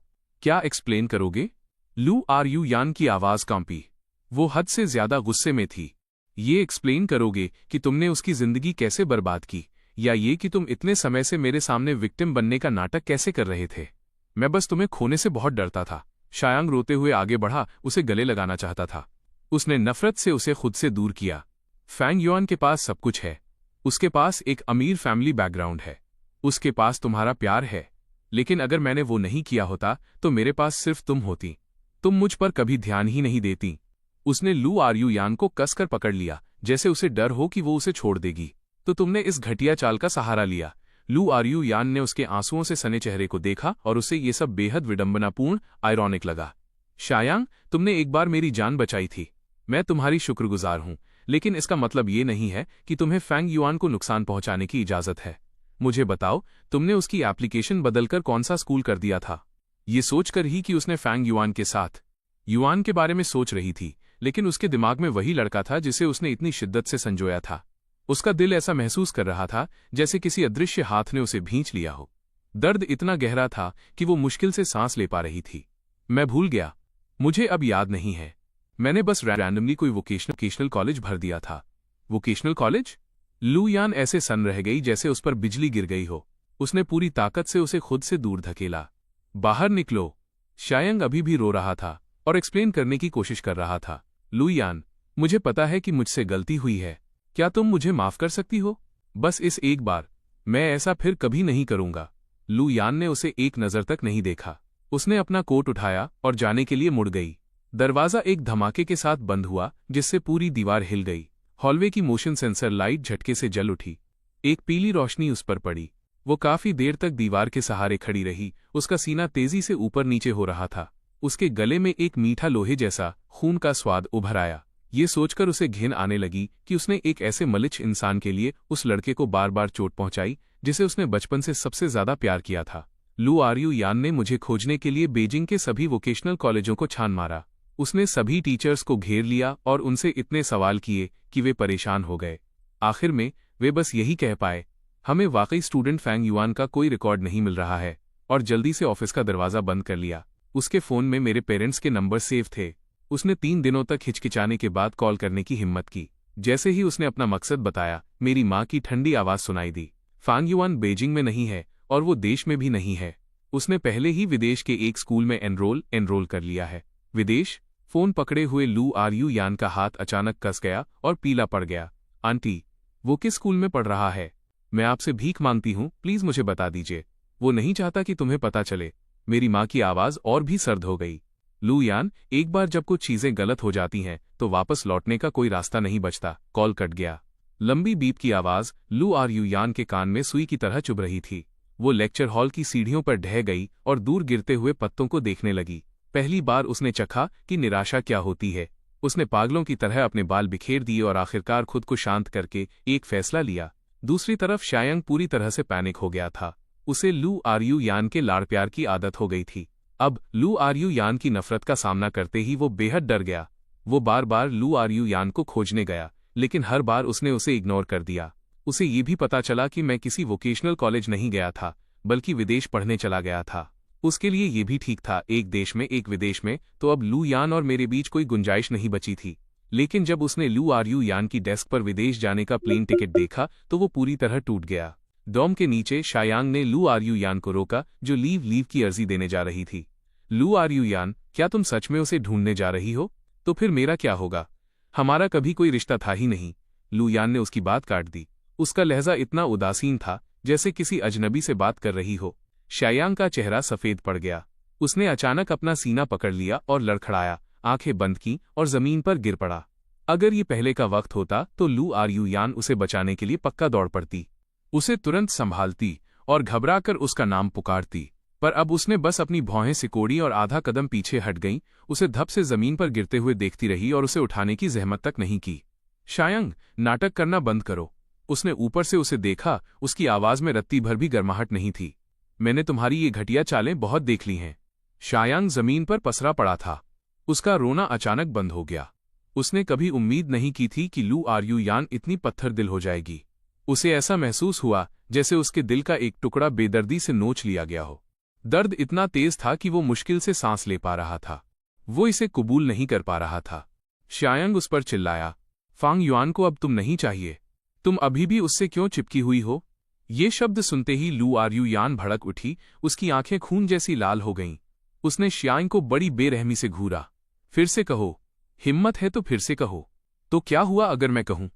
क्या एक्सप्लेन करोगे? लू आरयू यान की आवाज कांपी। वो हद से ज्यादा गुस्से में थी। ये एक्सप्लेन करोगे कि तुमने उसकी जिंदगी कैसे बर्बाद की, या ये कि तुम इतने समय से मेरे सामने विक्टिम बनने का नाटक कैसे कर रहे थे? मैं बस तुम्हें खोने से बहुत डरता था। शायांग रोते हुए आगे बढ़ा, उसे गले लगाना चाहता था। उसने नफरत से उसे खुद से दूर किया। फैंग युआन के पास सब कुछ है। उसके पास एक अमीर फैमिली बैकग्राउंड है। उसके पास तुम्हारा प्यार है। लेकिन अगर मैंने वो नहीं किया होता तो मेरे पास सिर्फ तुम होती। तुम मुझ पर कभी ध्यान ही नहीं देती। उसने लू आरयू यान को कसकर पकड़ लिया, जैसे उसे डर हो कि वो उसे छोड़ देगी। तो तुमने इस घटिया चाल का सहारा लिया। लू आरयू यान ने उसके आंसुओं से सने चेहरे को देखा और उसे ये सब बेहद विडंबनापूर्ण, आयरॉनिक लगा। शायांग, तुमने एक बार मेरी जान बचाई थी। मैं तुम्हारी शुक्रगुजार हूं, लेकिन इसका मतलब ये नहीं है कि तुम्हें फैंग युआन को नुकसान पहुंचाने की इजाजत है। मुझे बताओ, तुमने उसकी एप्लीकेशन बदलकर कौन सा स्कूल कर दिया था? ये सोचकर ही कि उसने फैंग युआन के साथ युआन के बारे में सोच रही थी, लेकिन उसके दिमाग में वही लड़का था जिसे उसने इतनी शिद्दत से संजोया था। उसका दिल ऐसा महसूस कर रहा था जैसे किसी अदृश्य हाथ ने उसे भींच लिया हो। दर्द इतना गहरा था कि वो मुश्किल से सांस ले पा रही थी। मैं भूल गया। मुझे अब याद नहीं है। मैंने बस रैंडमली कोई वोकेशनल कॉलेज भर दिया था। Vocational college? लू यान ऐसे सन रह गई जैसे उस पर बिजली गिर गई हो। उसने पूरी ताकत से उसे खुद से दूर धकेला। बाहर निकलो। शायांग अभी भी रो रहा था और एक्सप्लेन करने की कोशिश कर रहा था। लू यान, मुझे पता है कि मुझसे गलती हुई है। क्या तुम मुझे माफ कर सकती हो? बस इस एक बार। मैं ऐसा फिर कभी नहीं करूंगा। लू यान ने उसे एक नजर तक नहीं देखा। उसने अपना कोट उठाया और जाने के लिए मुड़ गई। दरवाजा एक धमाके के साथ बंद हुआ, जिससे पूरी दीवार हिल गई हॉलवे की मोशन सेंसर लाइट झटके से जल उठी। एक पीली रोशनी उस पर पड़ी। वो काफी देर तक दीवार के सहारे खड़ी रही। उसका सीना तेजी से ऊपर नीचे हो रहा था। उसके गले में एक मीठा लोहे जैसा खून का स्वाद उभर आया। ये सोचकर उसे घिन आने लगी कि उसने एक ऐसे मलिच्छ इंसान के लिए उस लड़के को बार बार चोट पहुंचाई जिसे उसने बचपन से सबसे ज्यादा प्यार किया था। लू आर्यू यान ने मुझे खोजने के लिए बीजिंग के सभी वोकेशनल कॉलेजों को छान मारा। उसने सभी टीचर्स को घेर लिया और उनसे इतने सवाल किए कि वे परेशान हो गए। आखिर में वे बस यही कह पाए, हमें वाकई स्टूडेंट फैंग युआन का कोई रिकॉर्ड नहीं मिल रहा है, और जल्दी से ऑफिस का दरवाजा बंद कर लिया। उसके फोन में मेरे पेरेंट्स के नंबर सेव थे। उसने 3 दिनों तक हिचकिचाने के बाद कॉल करने की हिम्मत की। जैसे ही उसने अपना मकसद बताया, मेरी माँ की ठंडी आवाज सुनाई दी। फैंग युआन बीजिंग में नहीं है और वो देश में भी नहीं है। उसने पहले ही विदेश के एक स्कूल में एनरोल कर लिया है। विदेश? फोन पकड़े हुए लू आर्यू यान का हाथ अचानक कस गया और पीला पड़ गया। आंटी, वो किस स्कूल में पढ़ रहा है? मैं आपसे भीख मांगती हूँ, प्लीज मुझे बता दीजिए। वो नहीं चाहता कि तुम्हें पता चले। मेरी माँ की आवाज और भी सर्द हो गई। लू यान, एक बार जब कुछ चीजें गलत हो जाती हैं तो वापस लौटने का कोई रास्ता नहीं बचता। कॉल कट गया। लंबी बीप की आवाज लू आर्यू यान के कान में सुई की तरह चुभ रही थी। वो लेक्चर हॉल की सीढ़ियों पर ढह गई और दूर गिरते हुए पत्तों को देखने लगी। पहली बार उसने चखा कि निराशा क्या होती है। उसने पागलों की तरह अपने बाल बिखेर दिए और आखिरकार खुद को शांत करके एक फैसला लिया। दूसरी तरफ शायांग पूरी तरह से पैनिक हो गया था। उसे लू आर्यू यान के लाड़ प्यार की आदत हो गई थी। अब लू आर्यू यान की नफरत का सामना करते ही वो बेहद डर गया। वो बार बार लू आर्यू यान को खोजने गया, लेकिन हर बार उसने उसे इग्नोर कर दिया। उसे ये भी पता चला कि मैं किसी वोकेशनल कॉलेज नहीं गया था, बल्कि विदेश पढ़ने चला गया था। उसके लिए ये भी ठीक था, एक देश में एक विदेश में, तो अब लू यान और मेरे बीच कोई गुंजाइश नहीं बची थी। लेकिन जब उसने लू आर्यू यान की डेस्क पर विदेश जाने का प्लेन टिकट देखा तो वो पूरी तरह टूट गया। डॉम के नीचे शायांग ने लू आर्यू यान को रोका, जो लीव की अर्जी देने जा रही थी। लू आर्यू यान, क्या तुम सच में उसे ढूंढने जा रही हो? तो फिर मेरा क्या होगा? हमारा कभी कोई रिश्ता था ही नहीं। लू यान ने उसकी बात काट दी। उसका लहजा इतना उदासीन था जैसे किसी अजनबी से बात कर रही हो। शायांग का चेहरा सफेद पड़ गया। उसने अचानक अपना सीना पकड़ लिया और लड़खड़ाया, आंखें बंद की और जमीन पर गिर पड़ा। अगर ये पहले का वक्त होता तो लू आर्यू यान उसे बचाने के लिए पक्का दौड़ पड़ती, उसे तुरंत संभालती और घबराकर उसका नाम पुकारती। पर अब उसने बस अपनी भौहें सिकोड़ी और आधा कदम पीछे हट गईं, उसे धप से जमीन पर गिरते हुए देखती रही और उसे उठाने की जहमत तक नहीं की। शायांग, नाटक करना बंद करो। उसने ऊपर से उसे देखा। उसकी आवाज में रत्ती भर भी गर्माहट नहीं थी। मैंने तुम्हारी ये घटिया चालें बहुत देख ली हैं। शायांग जमीन पर पसरा पड़ा था। उसका रोना अचानक बंद हो गया। उसने कभी उम्मीद नहीं की थी कि लू आर्यू यान इतनी पत्थर दिल हो जाएगी। उसे ऐसा महसूस हुआ जैसे उसके दिल का एक टुकड़ा बेदर्दी से नोच लिया गया हो। दर्द इतना तेज था कि वो मुश्किल से सांस ले पा रहा था। वो इसे कबूल नहीं कर पा रहा था। शायांग उस पर चिल्लाया, फैंग युआन को अब तुम नहीं चाहिए। तुम अभी भी उससे क्यों चिपकी हुई हो? ये शब्द सुनते ही लू आर्यू यान भड़क उठी। उसकी आंखें खून जैसी लाल हो गईं। उसने शायांग को बड़ी बेरहमी से घूरा। फिर से कहो, हिम्मत है तो फिर से कहो। तो क्या हुआ अगर मैं कहूं?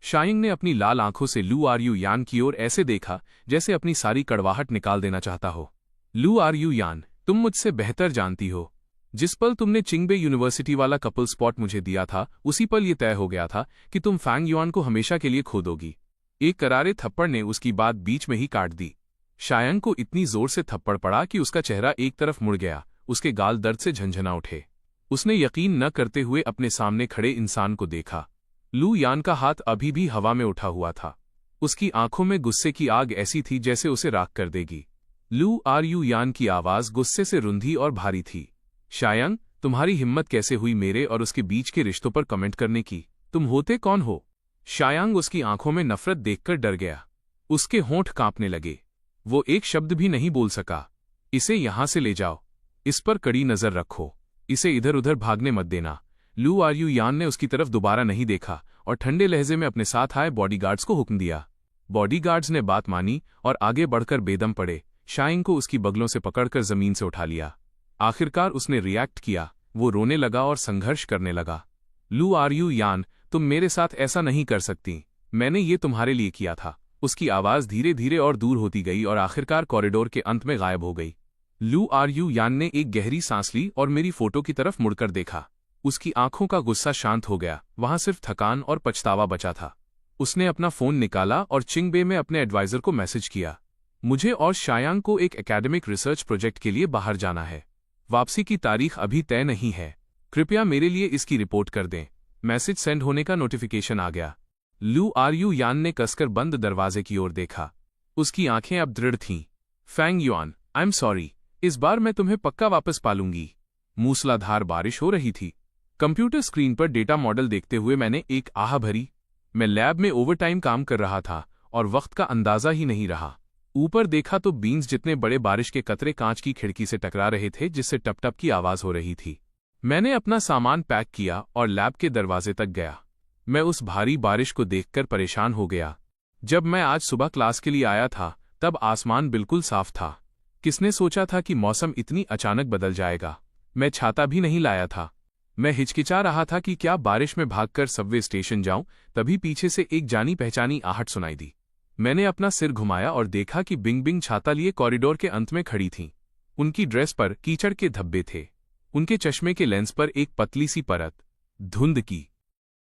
शायांग ने अपनी लाल आंखों से लू आर्यू यान की ओर ऐसे देखा जैसे अपनी सारी कड़वाहट निकाल देना चाहता हो। लू आर्यू यान, तुम मुझसे बेहतर जानती हो। जिस पल तुमने चिंगबे यूनिवर्सिटी वाला कपल स्पॉट मुझे दिया था, उसी पल यह तय हो गया था कि तुम फैंग युआन को हमेशा के लिए खो दोगी। एक करारे थप्पड़ ने उसकी बात बीच में ही काट दी। शायांग को इतनी जोर से थप्पड़ पड़ा कि उसका चेहरा एक तरफ मुड़ गया। उसके गाल दर्द से झंझना उठे। उसने यकीन न करते हुए अपने सामने खड़े इंसान को देखा। लू यान का हाथ अभी भी हवा में उठा हुआ था। उसकी आंखों में गुस्से की आग ऐसी थी जैसे उसे राख कर देगी। लू आर्यू यान की आवाज गुस्से से रुंधी और भारी थी। शायांग, तुम्हारी हिम्मत कैसे हुई मेरे और उसके बीच के रिश्तों पर कमेंट करने की? तुम होते कौन हो? शायांग उसकी आंखों में नफरत देखकर डर गया। उसके होंठ कांपने लगे। वो एक शब्द भी नहीं बोल सका। इसे यहां से ले जाओ। इस पर कड़ी नजर रखो। इसे इधर उधर भागने मत देना। लू आर्यू यान ने उसकी तरफ दोबारा नहीं देखा और ठंडे लहजे में अपने साथ आए बॉडीगार्ड्स को हुक्म दिया। बॉडीगार्ड्स ने बात मानी और आगे बढ़कर बेदम पड़े। शायांग को उसकी बगलों से पकड़कर जमीन से उठा लिया। आखिरकार उसने रिएक्ट किया। वो रोने लगा और संघर्ष करने लगा। लू आर्यू यान, तुम मेरे साथ ऐसा नहीं कर सकती। मैंने ये तुम्हारे लिए किया था। उसकी आवाज धीरे धीरे और दूर होती गई और आखिरकार कॉरिडोर के अंत में गायब हो गई। लू आर्यू यान ने एक गहरी सांस ली और मेरी फोटो की तरफ मुड़कर देखा। उसकी आंखों का गुस्सा शांत हो गया, वहां सिर्फ थकान और पछतावा बचा था। उसने अपना फोन निकाला और चिंगबे में अपने एडवाइजर को मैसेज किया, मुझे और शायांग को एक एकेडमिक रिसर्च प्रोजेक्ट के लिए बाहर जाना है। वापसी की तारीख अभी तय नहीं है, कृपया मेरे लिए इसकी रिपोर्ट कर दें। मैसेज सेंड होने का नोटिफिकेशन आ गया। लू आर यान ने कसकर बंद दरवाजे की ओर देखा। उसकी आंखें अब दृढ़ थीं। Fang Yuan, I am sorry, इस बार मैं तुम्हें पक्का वापस पालूंगी। मूसलाधार बारिश हो रही थी। कंप्यूटर स्क्रीन पर डेटा मॉडल देखते हुए मैंने एक आह भरी। मैं लैब में ओवरटाइम काम कर रहा था और वक्त का अंदाजा ही नहीं रहा। ऊपर देखा तो बीन्स जितने बड़े बारिश के कतरे कांच की खिड़की से टकरा रहे थे, जिससे टप टप की आवाज हो रही थी। मैंने अपना सामान पैक किया और लैब के दरवाजे तक गया। मैं उस भारी बारिश को देखकर परेशान हो गया। जब मैं आज सुबह क्लास के लिए आया था तब आसमान बिल्कुल साफ था। किसने सोचा था कि मौसम इतनी अचानक बदल जाएगा। मैं छाता भी नहीं लाया था। मैं हिचकिचा रहा था कि क्या बारिश में भागकर सबवे स्टेशन जाऊं, तभी पीछे से एक जानी पहचानी आहट सुनाई दी। मैंने अपना सिर घुमाया और देखा कि बिंग बिंग छाता लिए कॉरिडोर के अंत में खड़ी थीं। उनकी ड्रेस पर कीचड़ के धब्बे थे। उनके चश्मे के लेंस पर एक पतली सी परत धुंध की